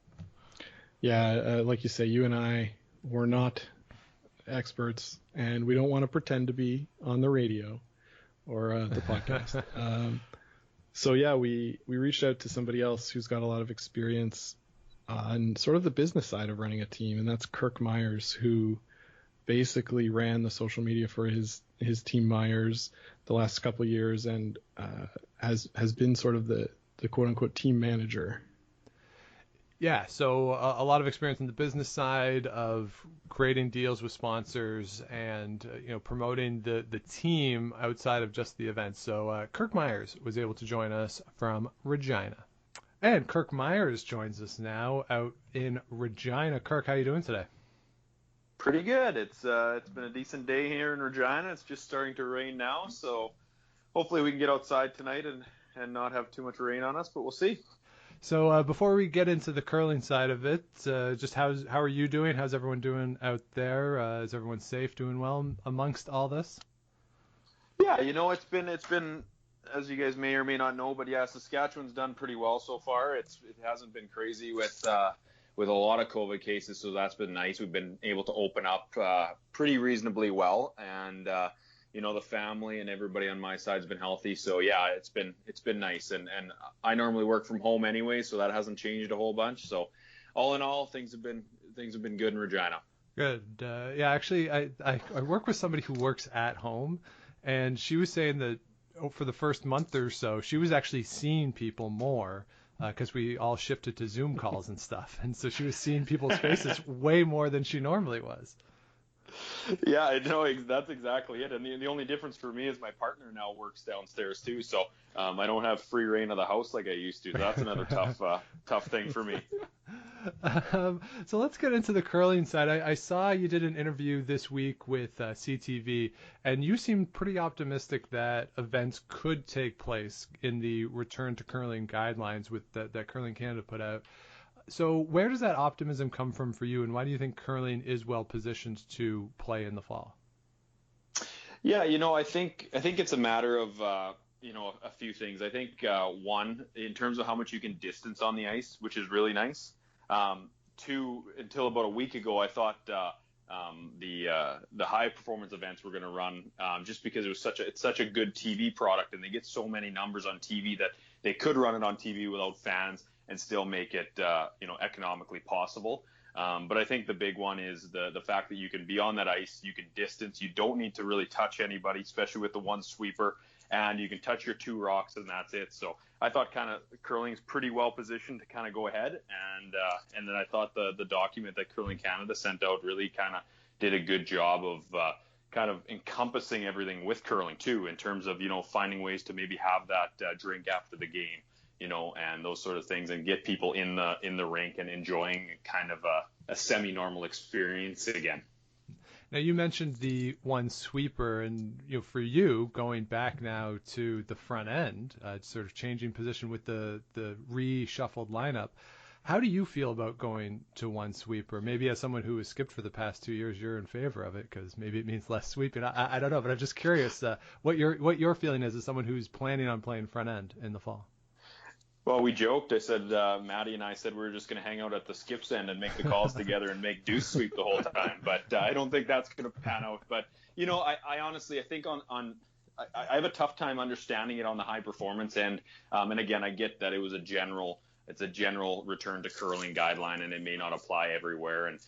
Yeah, like you say, you and I were not experts, and we don't want to pretend to be on the radio or the podcast. So yeah, we reached out to somebody else who's got a lot of experience on sort of the business side of running a team, and that's Kirk Muyres, who basically ran the social media for his team Muyres the last couple of years, and has been sort of the quote unquote team manager. Yeah, so a lot of experience in the business side of creating deals with sponsors and promoting the team outside of just the event. So Kirk Muyres was able to join us from Regina. And Kirk Muyres joins us now out in Regina. Kirk, how you doing today? Pretty good. It's been a decent day here in Regina. It's just starting to rain now, so hopefully we can get outside tonight and not have too much rain on us, but we'll see. So before we get into the curling side of it, just how are you doing? How's everyone doing out there? Is everyone safe, doing well amongst all this? Yeah, it's been as you guys may or may not know, but yeah, Saskatchewan's done pretty well so far. It hasn't been crazy with a lot of COVID cases, so that's been nice. We've been able to open up pretty reasonably well, and the family and everybody on my side's been healthy. So yeah, it's been nice. And I normally work from home anyway, so that hasn't changed a whole bunch. So all in all, things have been good in Regina. Good. Yeah, actually, I work with somebody who works at home, and she was saying that for the first month or so, she was actually seeing people more because we all shifted to Zoom calls and stuff. And so she was seeing people's faces way more than she normally was. Yeah, I know, that's exactly it. And the only difference for me is my partner now works downstairs too, so I don't have free reign of the house like I used to. So that's another tough thing for me. So let's get into the curling side. I saw you did an interview this week with CTV, and you seemed pretty optimistic that events could take place in the return to curling guidelines with that Curling Canada put out. So where does that optimism come from for you, and why do you think curling is well positioned to play in the fall? Yeah, I think it's a matter of a few things. I think one, in terms of how much you can distance on the ice, which is really nice. Two, until about a week ago, I thought the high performance events were going to run just because it's such a good TV product, and they get so many numbers on TV that they could run it on TV without fans and still make it economically possible. But I think the big one is the fact that you can be on that ice, you can distance, you don't need to really touch anybody, especially with the one sweeper, and you can touch your two rocks and that's it. So I thought kind of curling's pretty well positioned to kind of go ahead, and then I thought the document that Curling Canada sent out really kind of did a good job of kind of encompassing everything with curling too, in terms of finding ways to maybe have that drink after the game, and those sort of things, and get people in the rink and enjoying kind of a semi-normal experience again. Now you mentioned the one sweeper, and for you going back now to the front end, sort of changing position with the reshuffled lineup. How do you feel about going to one sweeper? Maybe as someone who has skipped for the past 2 years, you're in favor of it because maybe it means less sweeping. I don't know, but I'm just curious what your feeling is as someone who's planning on playing front end in the fall. Well, we joked. I said, Maddie and I said we were just going to hang out at the skips end and make the calls together and make deuce sweep the whole time. But I don't think that's going to pan out. But, I honestly, I think I have a tough time understanding it on the high performance end. And again, I get that it's a general return to curling guideline, and it may not apply everywhere. And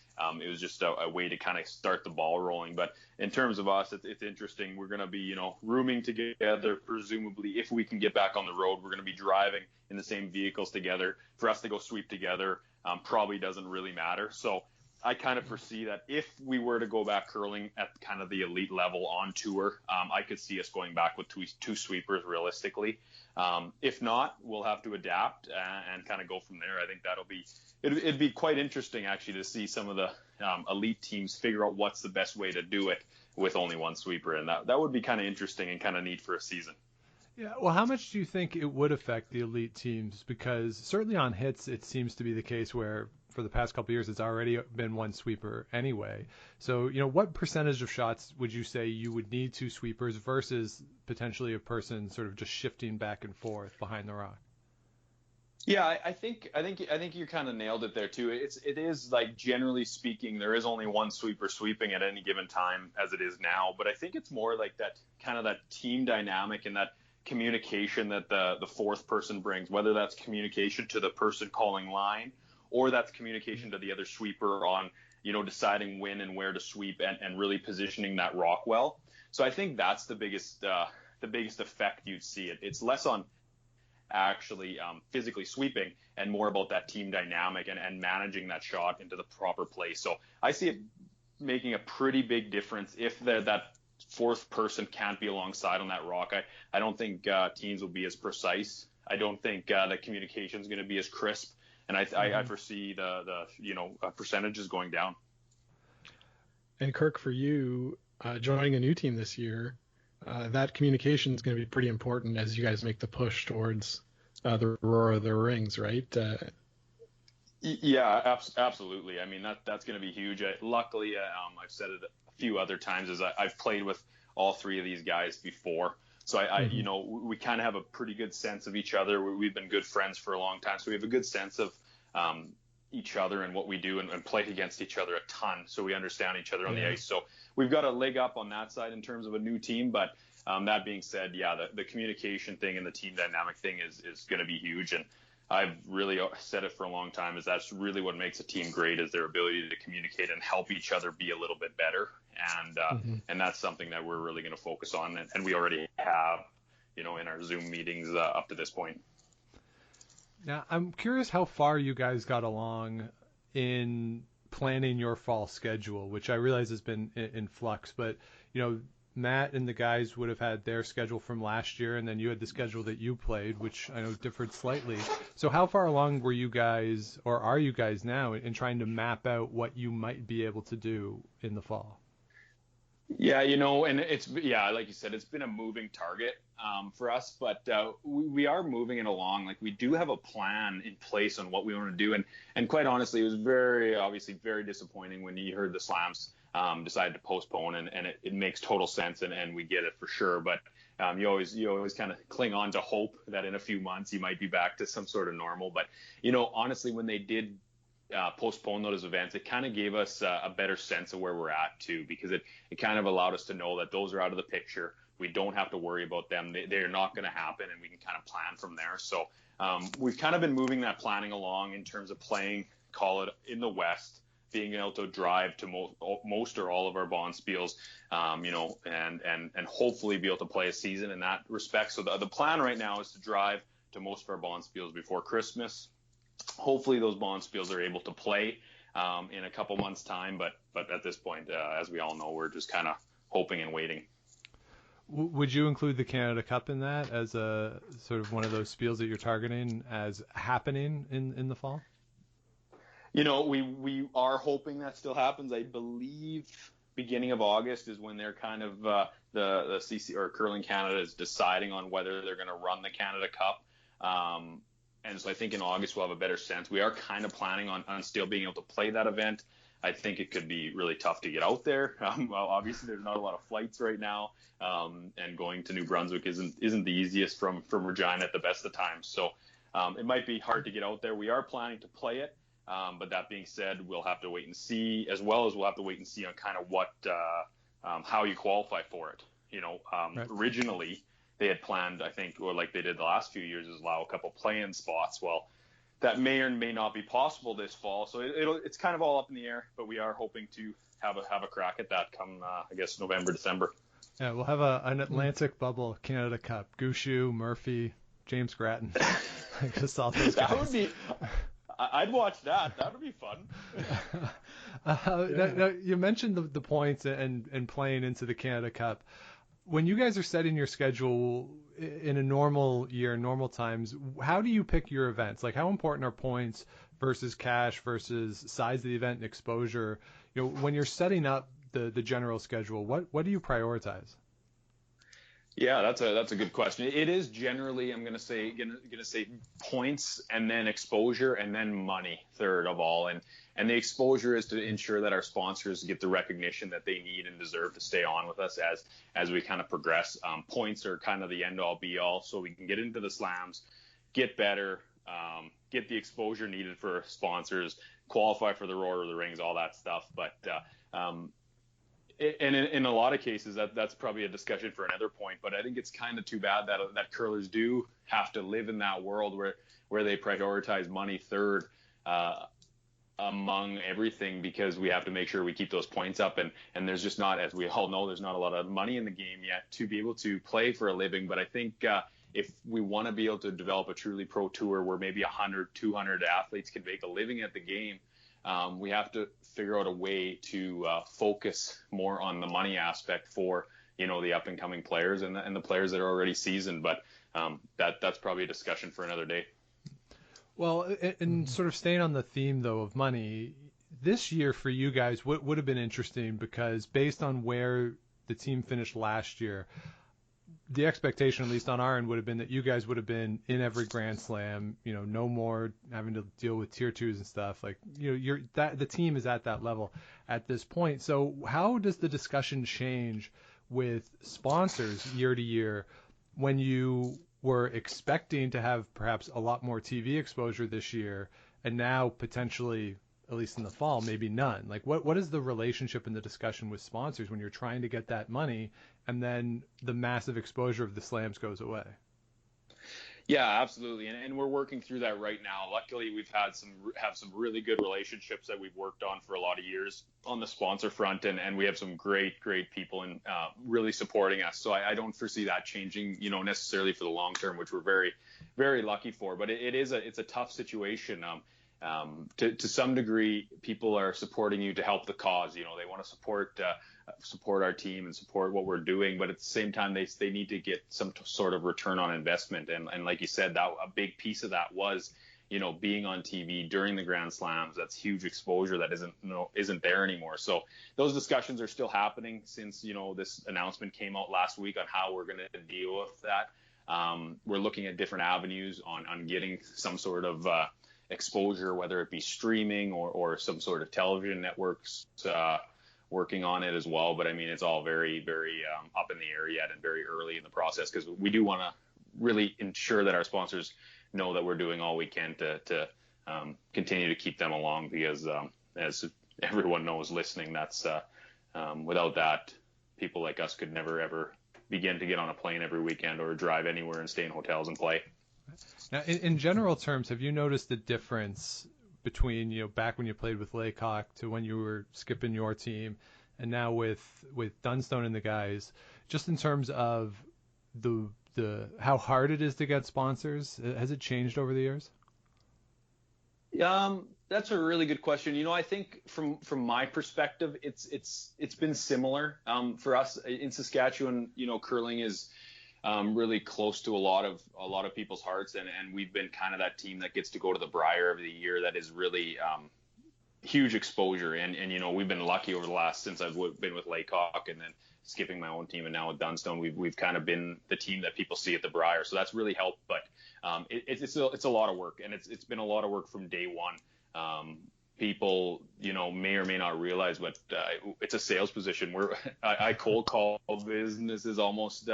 it was just a way to kind of start the ball rolling. But in terms of us, it's interesting. We're going to be, rooming together, presumably. If we can get back on the road, we're going to be driving in the same vehicles together. For us to go sweep together probably doesn't really matter. So I kind of foresee that if we were to go back curling at kind of the elite level on tour, I could see us going back with two sweepers realistically. If not, we'll have to adapt and kind of go from there. I think it'd be quite interesting actually to see some of the elite teams figure out what's the best way to do it with only one sweeper, and that would be kind of interesting and kind of neat for a season. Yeah, well, how much do you think it would affect the elite teams? Because certainly on hits, it seems to be the case where for the past couple of years, it's already been one sweeper anyway. So, what percentage of shots would you say you would need two sweepers versus potentially a person sort of just shifting back and forth behind the rock? Yeah, I think you kind of nailed it there too. It is like, generally speaking, there is only one sweeper sweeping at any given time as it is now. But I think it's more like that kind of that team dynamic and that communication that the fourth person brings, whether that's communication to the person calling line or that's communication to the other sweeper on, deciding when and where to sweep and really positioning that rock well. So I think that's the biggest effect you'd see. It's less on actually physically sweeping and more about that team dynamic and managing that shot into the proper place. So I see it making a pretty big difference if that fourth person can't be alongside on that rock. I don't think teams will be as precise. I don't think the communication is going to be as crisp, and I foresee the percentages going down. And Kirk, for you, joining a new team this year, that communication is going to be pretty important as you guys make the push towards the Roar of the Rings, right? Yeah, absolutely. I mean, that's going to be huge. Luckily, I've said it a few other times, is I've played with all three of these guys before. So we kind of have a pretty good sense of each other. We've been good friends for a long time. So we have a good sense of each other and what we do and played against each other a ton. So we understand each other on the ice. So we've got a leg up on that side in terms of a new team. But that being said, the communication thing and the team dynamic thing is going to be huge. And I've really said it for a long time, is that's really what makes a team great, is their ability to communicate and help each other be a little bit better. And that's something that we're really going to focus on. And we already have, in our Zoom meetings up to this point. Now, I'm curious how far you guys got along in planning your fall schedule, which I realize has been in flux. But, Matt and the guys would have had their schedule from last year, and then you had the schedule that you played, which I know differed slightly. So how far along were you guys, or are you guys now, in trying to map out what you might be able to do in the fall? Yeah, and like you said, it's been a moving target for us, but we are moving it along. Like, we do have a plan in place on what we want to do, and quite honestly, it was very disappointing when you heard the Slams decided to postpone, and it makes total sense, and we get it for sure. But you always kind of cling on to hope that in a few months you might be back to some sort of normal. But honestly, when they did postpone those events, it kind of gave us a better sense of where we're at too, because it kind of allowed us to know that those are out of the picture. We don't have to worry about them. They're not going to happen, and we can kind of plan from there. So we've kind of been moving that planning along in terms of playing, call it, in the West, being able to drive to most or all of our bonspiels, and hopefully be able to play a season in that respect. So the plan right now is to drive to most of our bonspiels before Christmas. Hopefully those bonspiels are able to play in a couple months' time, but at this point, as we all know, we're just kind of hoping and waiting. Would you include the Canada Cup in that as a sort of one of those spiels that you're targeting as happening in the fall? We are hoping that still happens. I believe beginning of August is when they're kind of the CC or Curling Canada is deciding on whether they're going to run the Canada Cup. And so I think in August we'll have a better sense. We are kind of planning on still being able to play that event. I think it could be really tough to get out there. Well, obviously there's not a lot of flights right now, and going to New Brunswick isn't the easiest from Regina at the best of times. So it might be hard to get out there. We are planning to play it, but that being said, we'll have to wait and see, as well as we'll have to wait and see on kind of what how you qualify for it. Right. Originally they had planned, I think, or like they did the last few years, is allow a couple play-in spots. Well, that may or may not be possible this fall, so it's kind of all up in the air. But we are hoping to have a crack at that come I guess November, December. Yeah, we'll have an Atlantic bubble Canada Cup. Gushu, Murphy, James Grattan. Just all those guys. That would be. I'd watch that. That would be fun. Now, you mentioned the points and playing into the Canada Cup. When you guys are setting your schedule in a normal year, normal times, how do you pick your events? Like, how important are points versus cash versus size of the event and exposure? When you're setting up the general schedule, what do you prioritize? Yeah, that's a good question. It is generally, I'm gonna say points and then exposure and then money third of all, and the exposure is to ensure that our sponsors get the recognition that they need and deserve to stay on with us as we kind of progress. Points are kind of the end all be all, so we can get into the slams, get better, get the exposure needed for sponsors, qualify for the Roar of the Rings, all that stuff. But and in a lot of cases, that's probably a discussion for another point. But I think it's kind of too bad that curlers do have to live in that world where they prioritize money third among everything, because we have to make sure we keep those points up. And there's just not, as we all know, there's not a lot of money in the game yet to be able to play for a living. But I think if we want to be able to develop a truly pro tour where maybe 100, 200 athletes can make a living at the game, we have to figure out a way to focus more on the money aspect for the up and coming players and the players that are already seasoned. But that's probably a discussion for another day. Well, and sort of staying on the theme though of money, this year for you guys would have been interesting, because based on where the team finished last year, the expectation, at least on our end, would have been that you guys would have been in every Grand Slam, no more having to deal with tier twos and stuff. Like, the team is at that level at this point. So how does the discussion change with sponsors year to year when you were expecting to have perhaps a lot more TV exposure this year, and now potentially, at least in the fall, maybe none? Like, what is the relationship and the discussion with sponsors when you're trying to get that money and then the massive exposure of the slams goes away? Yeah, absolutely. And we're working through that right now. Luckily, we've have some really good relationships that we've worked on for a lot of years on the sponsor front. And we have some great people and really supporting us. So I don't foresee that changing, necessarily for the long term, which we're very, very lucky for. But it's a tough situation. To some degree, people are supporting you to help the cause. They want to support our team and support what we're doing, but at the same time, they need to get some sort of return on investment. And like you said, that a big piece of that was, being on TV during the Grand Slams. That's huge exposure that isn't there anymore. So those discussions are still happening since this announcement came out last week on how we're going to deal with that. We're looking at different avenues on getting some sort of exposure, whether it be streaming or some sort of television networks working on it as well. But I mean, it's all very, very up in the air yet and very early in the process, because we do want to really ensure that our sponsors know that we're doing all we can to continue to keep them along, because as everyone knows listening, that's without that, people like us could never ever begin to get on a plane every weekend or drive anywhere and stay in hotels and play. Now, in general terms, have you noticed the difference between, back when you played with Laycock to when you were skipping your team, and now with Dunstone and the guys, just in terms of the how hard it is to get sponsors? Has it changed over the years? That's a really good question. I think from my perspective, it's been similar. For us in Saskatchewan, curling is really close to a lot of people's hearts, and we've been kind of that team that gets to go to the Brier of the year that is really huge exposure, and we've been lucky over the last, since I've been with Laycock and then skipping my own team and now with Dunstone, we've kind of been the team that people see at the Briar, so that's really helped. But it's a lot of work, and it's been a lot of work from day one. People may or may not realize, but it's a sales position where I cold call businesses almost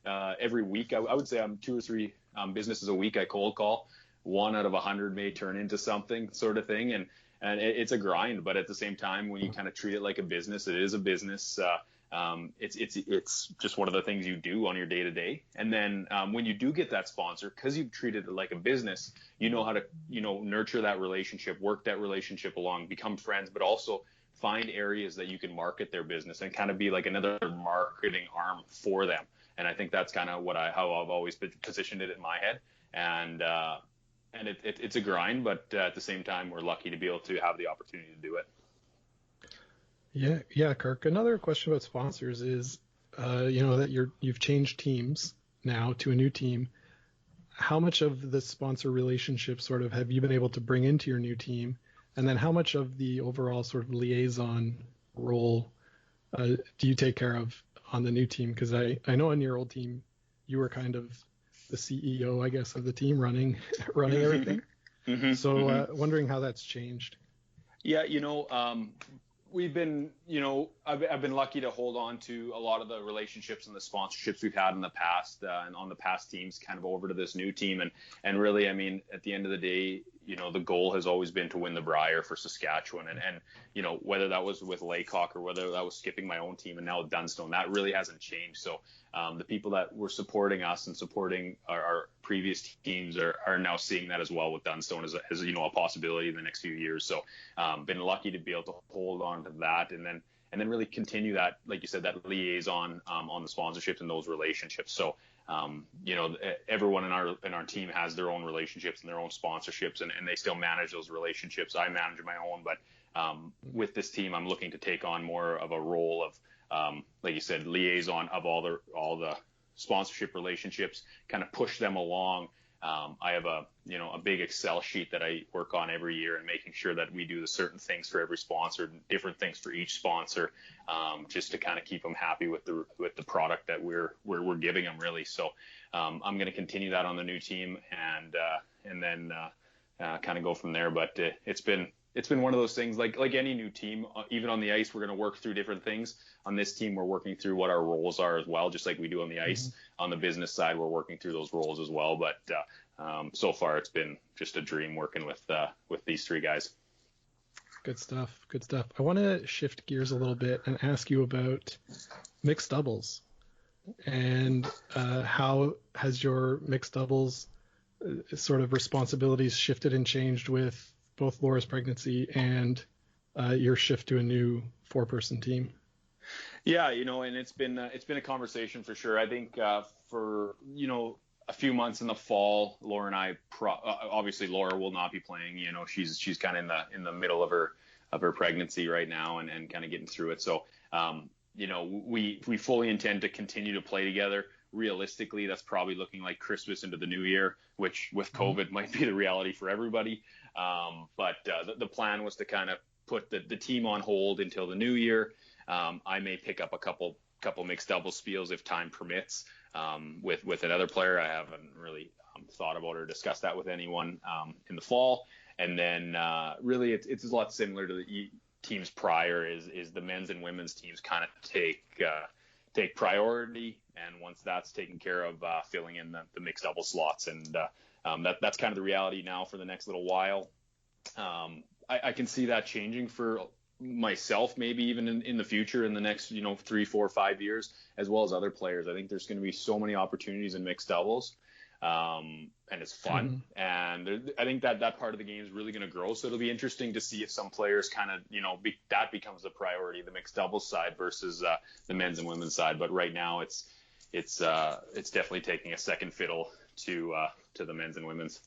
every week. I would say I'm 2 or 3 businesses a week I cold call. 1 out of 100 may turn into something, sort of thing, and it's a grind. But at the same time, when you kind of treat it like a business, it is a business. It's just one of the things you do on your day to day. And then when you do get that sponsor, because you've treated it like a business, you know how to nurture that relationship, work that relationship along, become friends, but also find areas that you can market their business and kind of be like another marketing arm for them. And I think that's kind of how I've always positioned it in my head. And it's a grind, but at the same time, we're lucky to be able to have the opportunity to do it. Yeah, Kirk. Another question about sponsors is, that you've changed teams now to a new team. How much of the sponsor relationship sort of have you been able to bring into your new team? And then how much of the overall sort of liaison role do you take care of on the new team? Because I know on your old team, you were kind of the CEO, I guess, of the team running everything. So wondering how that's changed. Yeah, we've been, I've been lucky to hold on to a lot of the relationships and the sponsorships we've had in the past and on the past teams kind of over to this new team. And really, I mean, at the end of the day, the goal has always been to win the Briar for Saskatchewan. And whether that was with Laycock or whether that was skipping my own team and now with Dunstone, that really hasn't changed. So the people that were supporting us and supporting our previous teams are now seeing that as well with Dunstone as a possibility in the next few years. So been lucky to be able to hold on to that and then really continue that, like you said, that liaison on the sponsorships and those relationships. So everyone in our team has their own relationships and their own sponsorships, and they still manage those relationships. I manage my own, but with this team, I'm looking to take on more of a role of, like you said, liaison of all the sponsorship relationships, kind of push them along. I have a big Excel sheet that I work on every year and making sure that we do the certain things for every sponsor, different things for each sponsor, just to kind of keep them happy with the product that we're giving them, really. So I'm going to continue that on the new team and then kind of go from there. But it's been one of those things, like any new team, even on the ice, we're going to work through different things. On this team, we're working through what our roles are as well, just like we do on the ice. On the business side, we're working through those roles as well. But so far, it's been just a dream working with these 3 guys. Good stuff. I want to shift gears a little bit and ask you about mixed doubles. And how has your mixed doubles sort of responsibilities shifted and changed with both Laura's pregnancy and your shift to a new 4-person team? Yeah, and it's been a conversation for sure. I think for a few months in the fall, Laura and I obviously Laura will not be playing. She's kind of in the middle of her pregnancy right now and kind of getting through it. So we fully intend to continue to play together. Realistically, that's probably looking like Christmas into the new year, which with COVID might be the reality for everybody. But the plan was to kind of put the team on hold until the new year. I may pick up a couple mixed double spiels if time permits with another player. I haven't really thought about or discussed that with anyone in the fall. And then really it's a lot similar to the teams prior. Is the men's and women's teams kind of take priority, and once that's taken care of, filling in the mixed double slots, and that's kind of the reality now for the next little while. I can see that changing for myself, maybe even in the future, in the next 3, 4, 5 years, as well as other players. I think there's going to be so many opportunities in mixed doubles, and it's fun. And I think that part of the game is really going to grow. So it'll be interesting to see if some players kind of that becomes the priority, the mixed doubles side versus the men's and women's side. But right now it's definitely taking a second fiddle to the men's and women's.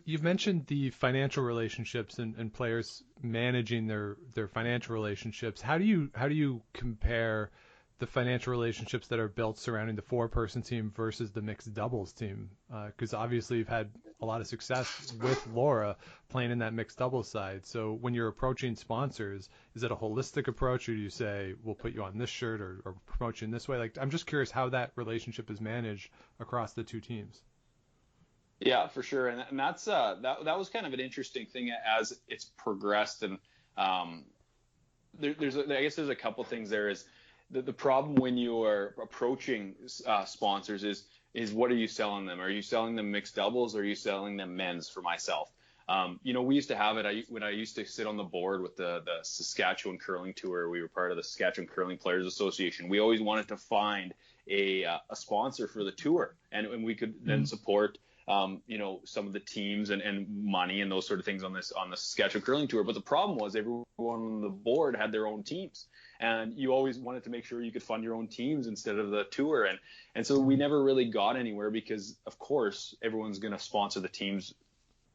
You've mentioned the financial relationships and players managing their financial relationships. How do you compare the financial relationships that are built surrounding the 4-person team versus the mixed doubles team? Because obviously you've had a lot of success with Laura playing in that mixed doubles side. So when you're approaching sponsors, is it a holistic approach, or do you say, we'll put you on this shirt or promote you in this way? Like, I'm just curious how that relationship is managed across the two teams. Yeah, for sure. And that's that was kind of an interesting thing as it's progressed. And I guess there's a couple things there. Is the problem when you are approaching sponsors is what are you selling them? Are you selling them mixed doubles, or are you selling them men's? For myself, we used to have it when I used to sit on the board with the Saskatchewan Curling Tour. We were part of the Saskatchewan Curling Players Association. We always wanted to find a sponsor for the tour, and we could then support some of the teams and money and those sort of things on the Saskatchewan Curling Tour. But the problem was everyone on the board had their own teams, and you always wanted to make sure you could fund your own teams instead of the tour. And so we never really got anywhere because, of course, everyone's going to sponsor the teams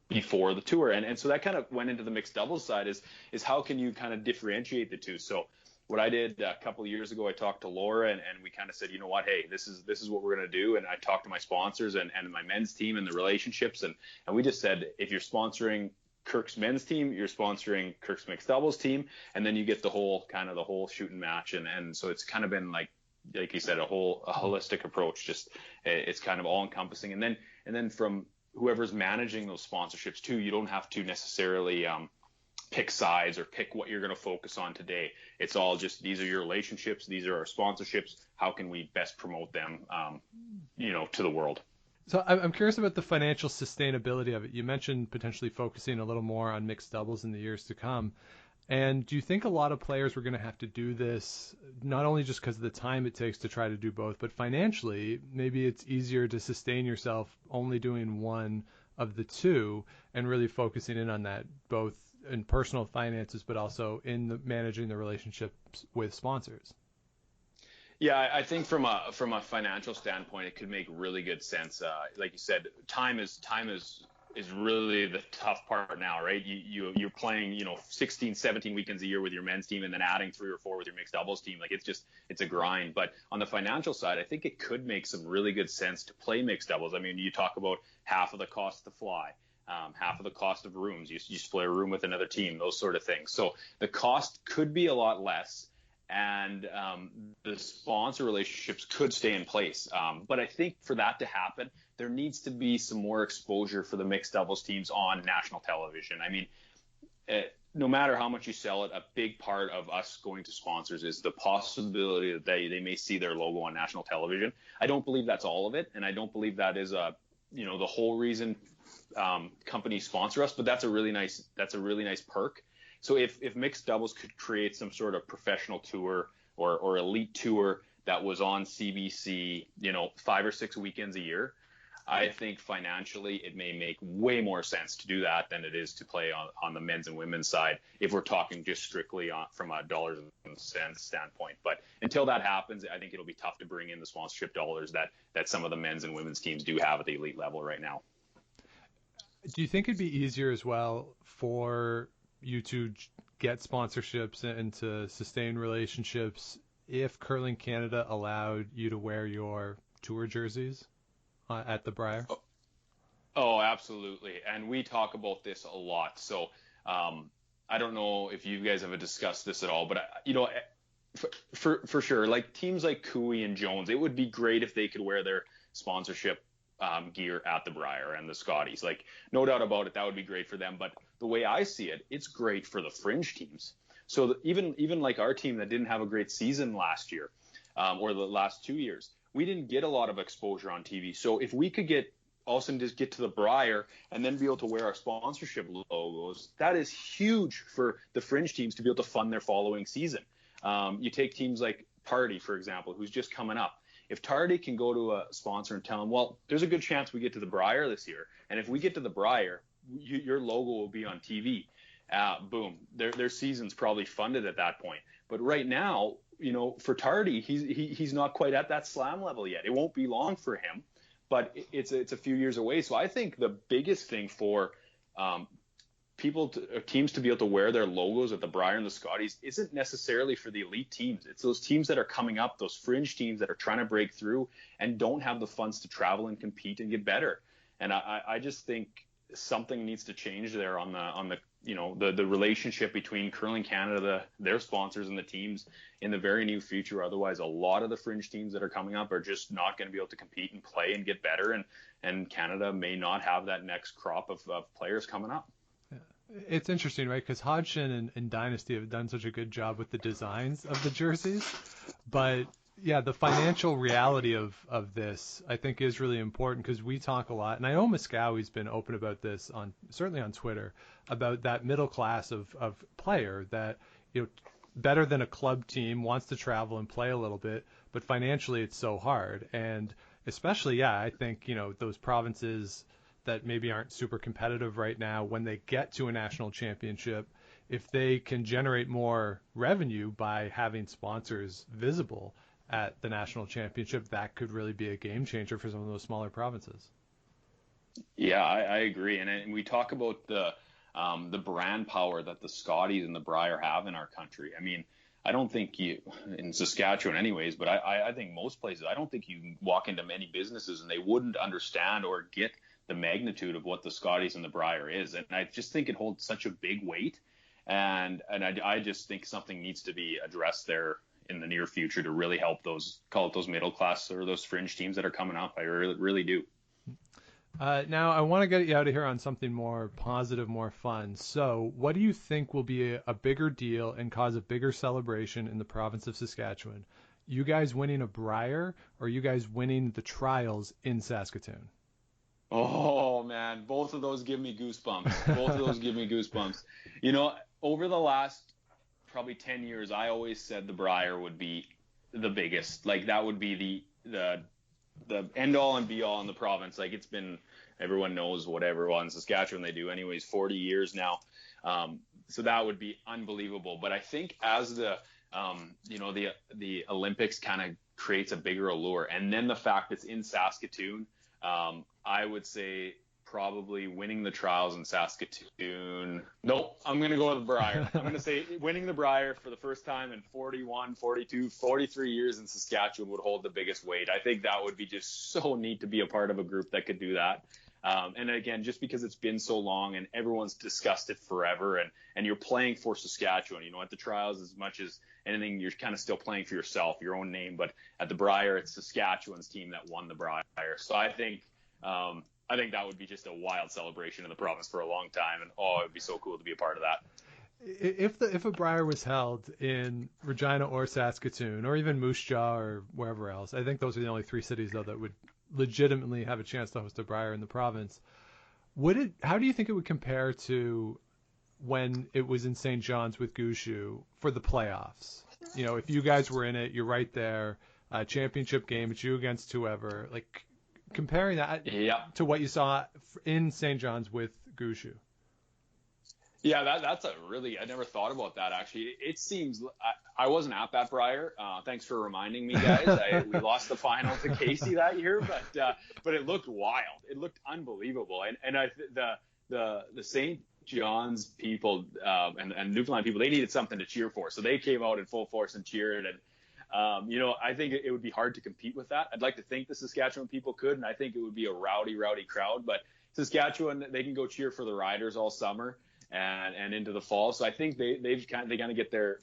before the tour. And so that kind of went into the mixed doubles side is how can you kind of differentiate the two? So what I did a couple of years ago, I talked to Laura and we kind of said, you know what, hey, this is what we're going to do. And I talked to my sponsors and my men's team and the relationships. And we just said, if you're sponsoring Kirk's men's team, you're sponsoring Kirk's mixed doubles team. And then you get the whole shooting match. And so it's kind of been like you said, a holistic approach. Just it's kind of all encompassing. And then from whoever's managing those sponsorships too, you don't have to necessarily pick sides or pick what you're going to focus on today. It's all just, these are your relationships, these are our sponsorships, how can we best promote them to the world. So I'm curious about the financial sustainability of it. You mentioned potentially focusing a little more on mixed doubles in the years to come. And do you think a lot of players were going to have to do this, not only just because of the time it takes to try to do both, but financially, maybe it's easier to sustain yourself only doing one of the two and really focusing in on that, both in personal finances, but also in managing the relationships with sponsors? Yeah, I think from a financial standpoint, it could make really good sense. Like you said, time is really the tough part now, right? You're playing 16, 17 weekends a year with your men's team, and then adding 3 or 4 with your mixed doubles team. Like it's a grind. But on the financial side, I think it could make some really good sense to play mixed doubles. I mean, you talk about half of the cost to fly. Half of the cost of rooms. You split a room with another team, those sort of things. So the cost could be a lot less, and the sponsor relationships could stay in place. But I think for that to happen, there needs to be some more exposure for the mixed doubles teams on national television. I mean, no matter how much you sell it, a big part of us going to sponsors is the possibility that they may see their logo on national television. I don't believe that's all of it, and I don't believe that is the whole reason companies sponsor us, but that's a really nice perk. So if mixed doubles could create some sort of professional tour or elite tour that was on CBC, 5 or 6 weekends a year, I think financially it may make way more sense to do that than it is to play on the men's and women's side, if we're talking just strictly from a dollars and cents standpoint. But until that happens, I think it'll be tough to bring in the sponsorship dollars that some of the men's and women's teams do have at the elite level right now. Do you think it'd be easier as well for you to get sponsorships and to sustain relationships if Curling Canada allowed you to wear your tour jerseys at the Brier? Oh, absolutely. And we talk about this a lot. So I don't know if you guys have discussed this at all, but for sure, like teams like Cooey and Jones, it would be great if they could wear their sponsorship gear at the Brier and the Scotties. Like, no doubt about it, that would be great for them. But the way I see it, it's great for the fringe teams. So even like our team that didn't have a great season last year or the last 2 years, we didn't get a lot of exposure on TV. So if we could also just get to the Brier and then be able to wear our sponsorship logos, that is huge for the fringe teams to be able to fund their following season. You take teams like Tardy, for example, who's just coming up. If Tardy can go to a sponsor and tell them, well, there's a good chance we get to the Brier this year, and if we get to the Brier, your logo will be on TV. Boom, their season's probably funded at that point. But right now, for Tardy, he's not quite at that slam level yet. It won't be long for him, but it's a few years away. So I think the biggest thing for teams to be able to wear their logos at the Brier and the Scotties isn't necessarily for the elite teams. It's those teams that are coming up, those fringe teams that are trying to break through and don't have the funds to travel and compete and get better. And I just think something needs to change there on the relationship between Curling Canada, their sponsors, and the teams in the very near future. Otherwise, a lot of the fringe teams that are coming up are just not going to be able to compete and play and get better, and Canada may not have that next crop of players coming up. It's interesting, right? Because Hodgson and Dynasty have done such a good job with the designs of the jerseys, but yeah, the financial reality of this, I think, is really important, because we talk a lot, and I know Moskowy's been open about this certainly on Twitter, about that middle class of player that, better than a club team, wants to travel and play a little bit, but financially it's so hard. And especially, I think, those provinces that maybe aren't super competitive right now, when they get to a national championship, if they can generate more revenue by having sponsors visible at the national championship, that could really be a game changer for some of those smaller provinces. Yeah, I agree. And we talk about the brand power that the Scotties and the Brier have in our country. I mean, I don't think in Saskatchewan anyways, but I think most places, I don't think you can walk into many businesses and they wouldn't understand or get the magnitude of what the Scotties and the Brier is. And I just think it holds such a big weight. And I just think something needs to be addressed there in the near future to really help those middle class or those fringe teams that are coming up. I really, really do. Now, I want to get you out of here on something more positive, more fun. So what do you think will be a bigger deal and cause a bigger celebration in the province of Saskatchewan? You guys winning a Brier, or you guys winning the trials in Saskatoon? Oh, man, both of those give me goosebumps. Over the last probably 10 years, I always said the Brier would be the biggest. Like, that would be the end all and be all in the province. Like, it's been, everyone knows whatever in Saskatchewan they do anyways, 40 years now. So that would be unbelievable. But I think as the Olympics kind of creates a bigger allure, and then the fact it's in Saskatoon, I would say probably winning the trials in Saskatoon. Nope, I'm going to go with the Brier. I'm going to say winning the Brier for the first time in 41, 42, 43 years in Saskatchewan would hold the biggest weight. I think that would be just so neat to be a part of a group that could do that. And again, just because it's been so long and everyone's discussed it forever, and you're playing for Saskatchewan, at the trials, as much as anything, you're kind of still playing for yourself, your own name. But at the Brier, it's Saskatchewan's team that won the Brier. So I think that would be just a wild celebration in the province for a long time, and it would be so cool to be a part of that. If a Brier was held in Regina or Saskatoon or even Moose Jaw or wherever else, I think those are the only three cities though that would legitimately have a chance to host a Brier in the province. How do you think it would compare to when it was in St. John's with Gushu for the playoffs? If you guys were in it, you're right there, championship game, it's you against whoever. Like, comparing that to what you saw in St. John's with Gushu. Yeah, that's I never thought about that, actually. It seems, I wasn't at that Brier. Thanks for reminding me, guys. We lost the final to Casey that year, but it looked wild. It looked unbelievable. And the St. John's people and Newfoundland people, they needed something to cheer for. So they came out in full force and cheered. And, I think it would be hard to compete with that. I'd like to think the Saskatchewan people could, and I think it would be a rowdy crowd. But Saskatchewan, they can go cheer for the Riders all summer and into the fall. So I think they kind of get their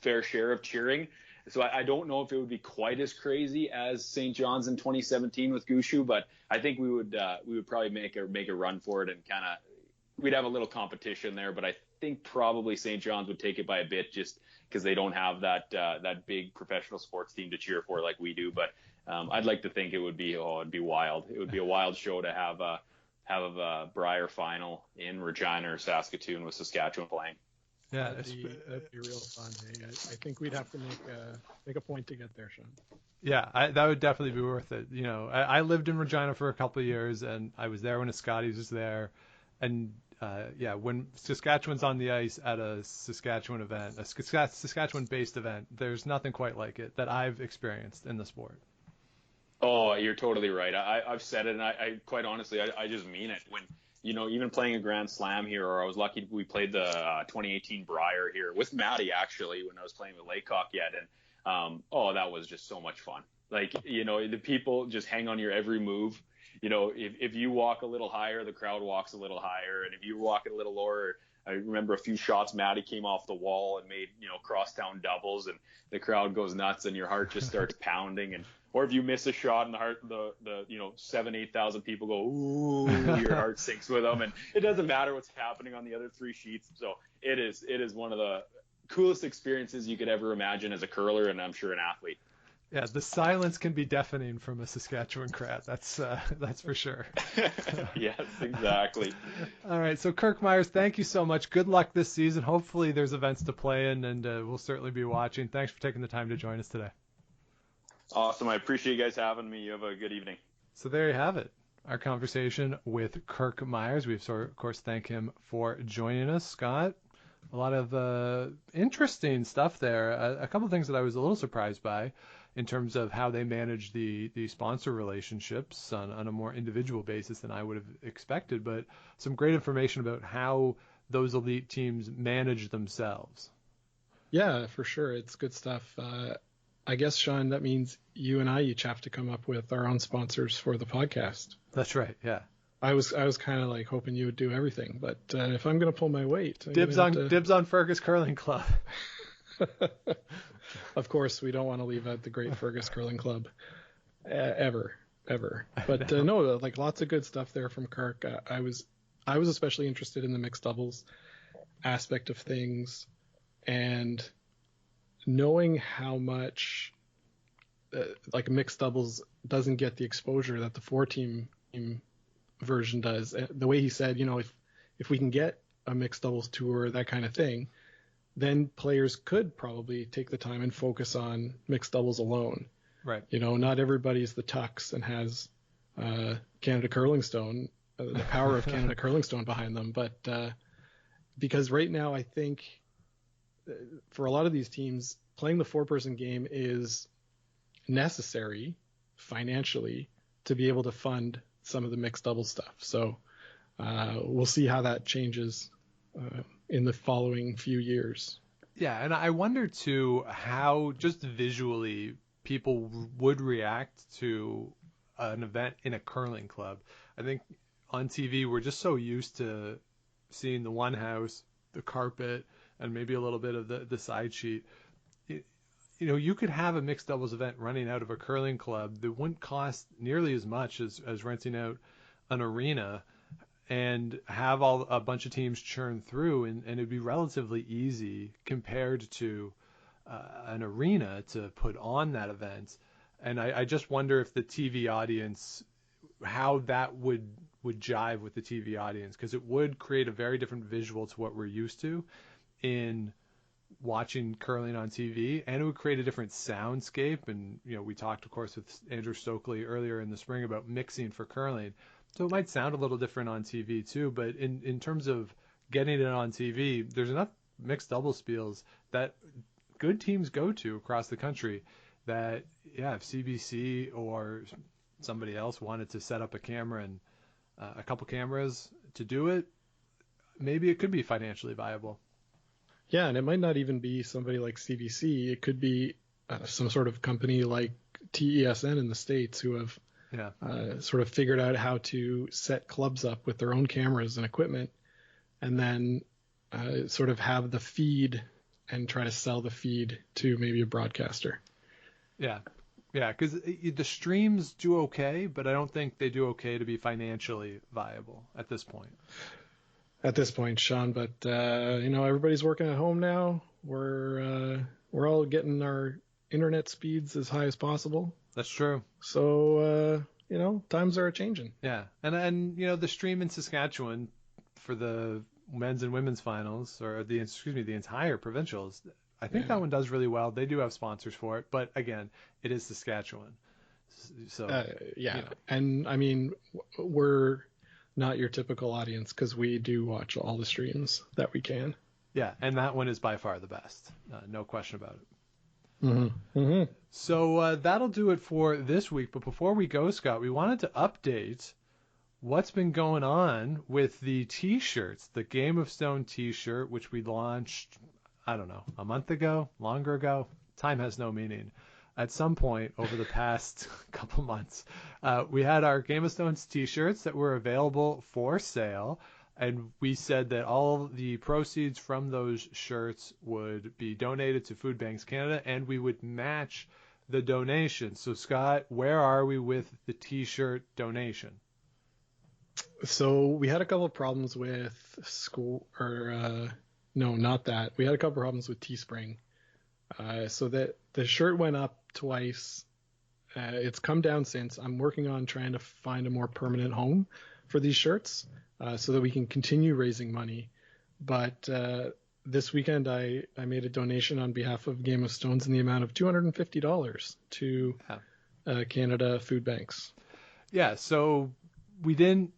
fair share of cheering. So I don't know if it would be quite as crazy as St. John's in 2017 with Gushu, but I think we would probably make a run for it, and we'd have a little competition there. But I think probably St. John's would take it by a bit, just because they don't have that big professional sports team to cheer for like we do. But I'd like to think it'd be wild. It would be a wild show to have a Brier final in Regina or Saskatoon with Saskatchewan playing. Yeah, that'd be real fun. I think we'd have to make a point to get there, Sean. Yeah, that would definitely be worth it. I lived in Regina for a couple of years, and I was there when a Scotties was there. And when Saskatchewan's on the ice at a Saskatchewan event, a Saskatchewan-based event, there's nothing quite like it that I've experienced in the sport. Oh, you're totally right. I've said it, and I quite honestly, I just mean it. even playing a Grand Slam here, or I was lucky we played the 2018 Brier here with Maddie actually when I was playing with Laycock yet, and that was just so much fun. Like, the people just hang on your every move. If you walk a little higher, the crowd walks a little higher, and if you walk a little lower, I remember a few shots Maddie came off the wall and made crosstown doubles, and the crowd goes nuts and your heart just starts pounding. And or if you miss a shot and the 7,000-8,000 people go ooh, your heart sinks with them, and it doesn't matter what's happening on the other three sheets. So it is one of the coolest experiences you could ever imagine as a curler, and I'm sure an athlete. Yeah, the silence can be deafening from a Saskatchewan crowd. That's for sure. Yes, exactly. All right, so Kirk Muyres, thank you so much. Good luck this season. Hopefully there's events to play in, and we'll certainly be watching. Thanks for taking the time to join us today. Awesome. I appreciate you guys having me. You have a good evening. So there you have it, our conversation with Kirk Muyres. We of course thank him for joining us. Scott, a lot of interesting stuff there. A couple of things that I was a little surprised by, in terms of how they manage the sponsor relationships on a more individual basis than I would have expected, but some great information about how those elite teams manage themselves. Yeah, for sure. It's good stuff. I guess, Sean, that means you and I each have to come up with our own sponsors for the podcast. That's right, yeah. I was kind of like hoping you would do everything, but if I'm going to pull my weight... Dibs on Fergus Curling Club. Of course, we don't want to leave out the great Fergus Curling Club ever. But no, like lots of good stuff there from Kirk. I was especially interested in the mixed doubles aspect of things, and knowing how much like mixed doubles doesn't get the exposure that the 4-team version does. The way he said, if we can get a mixed doubles tour, that kind of thing, then players could probably take the time and focus on mixed doubles alone. Right. Not everybody's the Tux and has Canada Curling Stone, the power of Canada Curling Stone behind them. But because right now I think for a lot of these teams, playing the 4-person game is necessary financially to be able to fund some of the mixed double stuff. So we'll see how that changes in the following few years. Yeah, and I wonder too how just visually people would react to an event in a curling club. I think on TV we're just so used to seeing the one house, the carpet, and maybe a little bit of the side sheet. You could have a mixed doubles event running out of a curling club that wouldn't cost nearly as much as renting out an arena, and have a bunch of teams churn through, and it'd be relatively easy compared to an arena to put on that event. And I just wonder if the TV audience, how that would jive with the TV audience, because it would create a very different visual to what we're used to in watching curling on TV, and it would create a different soundscape. And we talked, of course, with Andrew Stokely earlier in the spring about mixing for curling. So it might sound a little different on TV too, but in terms of getting it on TV, there's enough mixed double spiels that good teams go to across the country that, if CBC or somebody else wanted to set up a camera and a couple cameras to do it, maybe it could be financially viable. Yeah, and it might not even be somebody like CBC. It could be some sort of company like TESN in the States who have sort of figured out how to set clubs up with their own cameras and equipment, and then sort of have the feed and try to sell the feed to maybe a broadcaster. Yeah, because the streams do okay, but I don't think they do okay to be financially viable at this point. At this point, Sean, but everybody's working at home now. We're all getting our internet speeds as high as possible. That's true. So times are changing. Yeah, and the stream in Saskatchewan for the men's and women's finals, or the entire provincials, I think that one does really well. They do have sponsors for it, but again, it is Saskatchewan. So and I mean, we're not your typical audience because we do watch all the streams that we can. Yeah, and that one is by far the best. No question about it. Mm-hmm. Mm-hmm. So that'll do it for this week. But before we go, Scott, we wanted to update what's been going on with the T-shirts, the Game of Stone T-shirt, which we launched, I don't know, a month ago, longer ago. Time has no meaning. At some point over the past couple months, we had our Game of Stones T-shirts that were available for sale, and we said that all the proceeds from those shirts would be donated to Food Banks Canada, and we would match the donation. So, Scott, where are we with the T-shirt donation? So we had a couple of problems with school, or no, not that. We had a couple of problems with Teespring. So that the shirt went up twice. It's come down since. I'm working on trying to find a more permanent home for these shirts so that we can continue raising money. But this weekend I made a donation on behalf of Game of Stones in the amount of $250 to Canada Food Banks. Yeah, so we didn't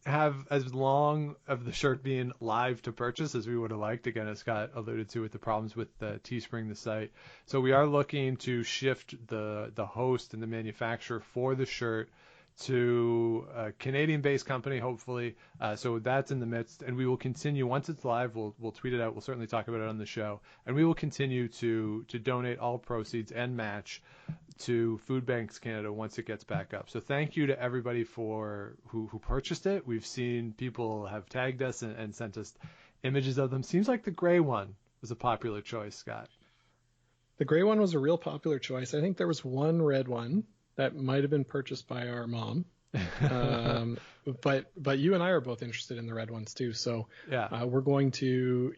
have as long of the shirt being live to purchase as we would have liked. Again, as Scott alluded to with the problems with Teespring, the site. So we are looking to shift the host and the manufacturer for the shirt to a Canadian-based company, hopefully. So that's in the midst, and we will continue once it's live. We'll tweet it out. We'll certainly talk about it on the show, and we will continue to donate all proceeds and match to Food Banks Canada once it gets back up. So thank you to everybody for who purchased it. We've seen people have tagged us and sent us images of them. Seems like the gray one was a popular choice, Scott. The gray one was a real popular choice. I think there was one red one that might have been purchased by our mom. But you and I are both interested in the red ones too. So we're going to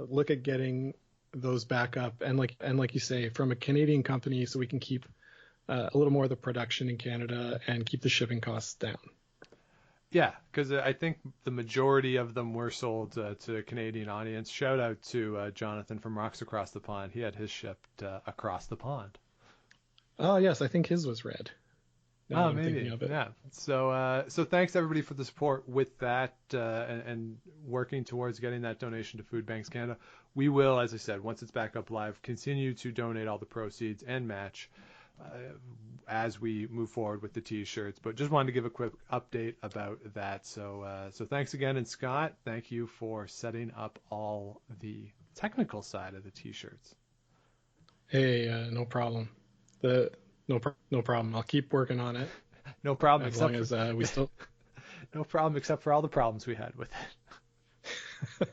look at getting those back up, and like you say, from a Canadian company, so we can keep a little more of the production in Canada and keep the shipping costs down. Yeah, because I think the majority of them were sold to a Canadian audience. Shout out to Jonathan from Rocks Across the Pond. He had his shipped across the pond. Oh yes, I think his was red. Oh, maybe. Yeah. So thanks everybody for the support with that and working towards getting that donation to Food Banks Canada. We will, as I said, once it's back up live, continue to donate all the proceeds and match as we move forward with the T-shirts. But just wanted to give a quick update about that. So thanks again, and Scott, thank you for setting up all the technical side of the T-shirts. Hey, no problem. No problem. I'll keep working on it. No problem. As long as we still. No problem, except for all the problems we had with it.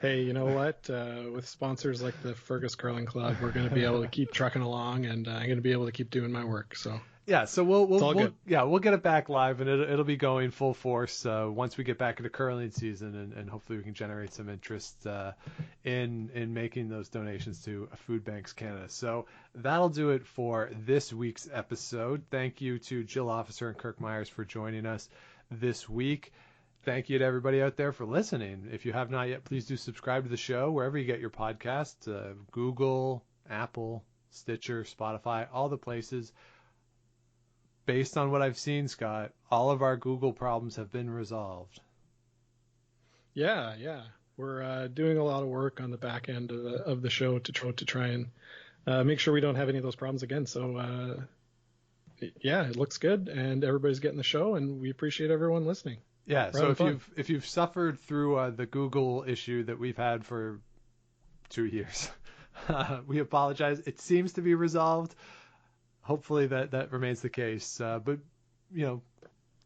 Hey, you know what? With sponsors like the Fergus Curling Club, we're going to be able to keep trucking along, and I'm going to be able to keep doing my work. So yeah, so we'll get it back live, and it'll be going full force once we get back into curling season, and hopefully we can generate some interest in making those donations to Food Banks Canada. So that'll do it for this week's episode. Thank you to Jill Officer and Kirk Muyres for joining us this week. Thank you to everybody out there for listening. If you have not yet, please do subscribe to the show wherever you get your podcasts, Google, Apple, Stitcher, Spotify, all the places. Based on what I've seen, Scott, all of our Google problems have been resolved. Yeah. We're doing a lot of work on the back end of the show to try and make sure we don't have any of those problems again. So, it looks good, and everybody's getting the show, and we appreciate everyone listening. Yeah, so if you've suffered through the Google issue that we've had for 2 years, we apologize. It seems to be resolved. Hopefully that remains the case. But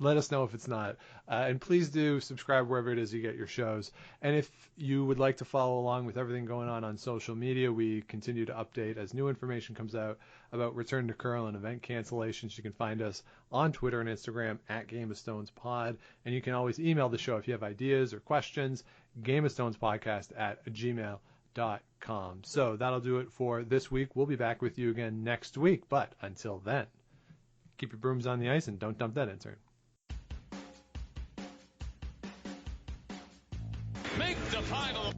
let us know if it's not. And please do subscribe wherever it is you get your shows. And if you would like to follow along with everything going on social media, we continue to update as new information comes out about Return to Curl and event cancellations. You can find us on Twitter and Instagram at Game of Stones Pod. And you can always email the show if you have ideas or questions, gameofstonespodcast@gmail.com. So that'll do it for this week. We'll be back with you again next week. But until then, keep your brooms on the ice and don't dump that intern. Make the final.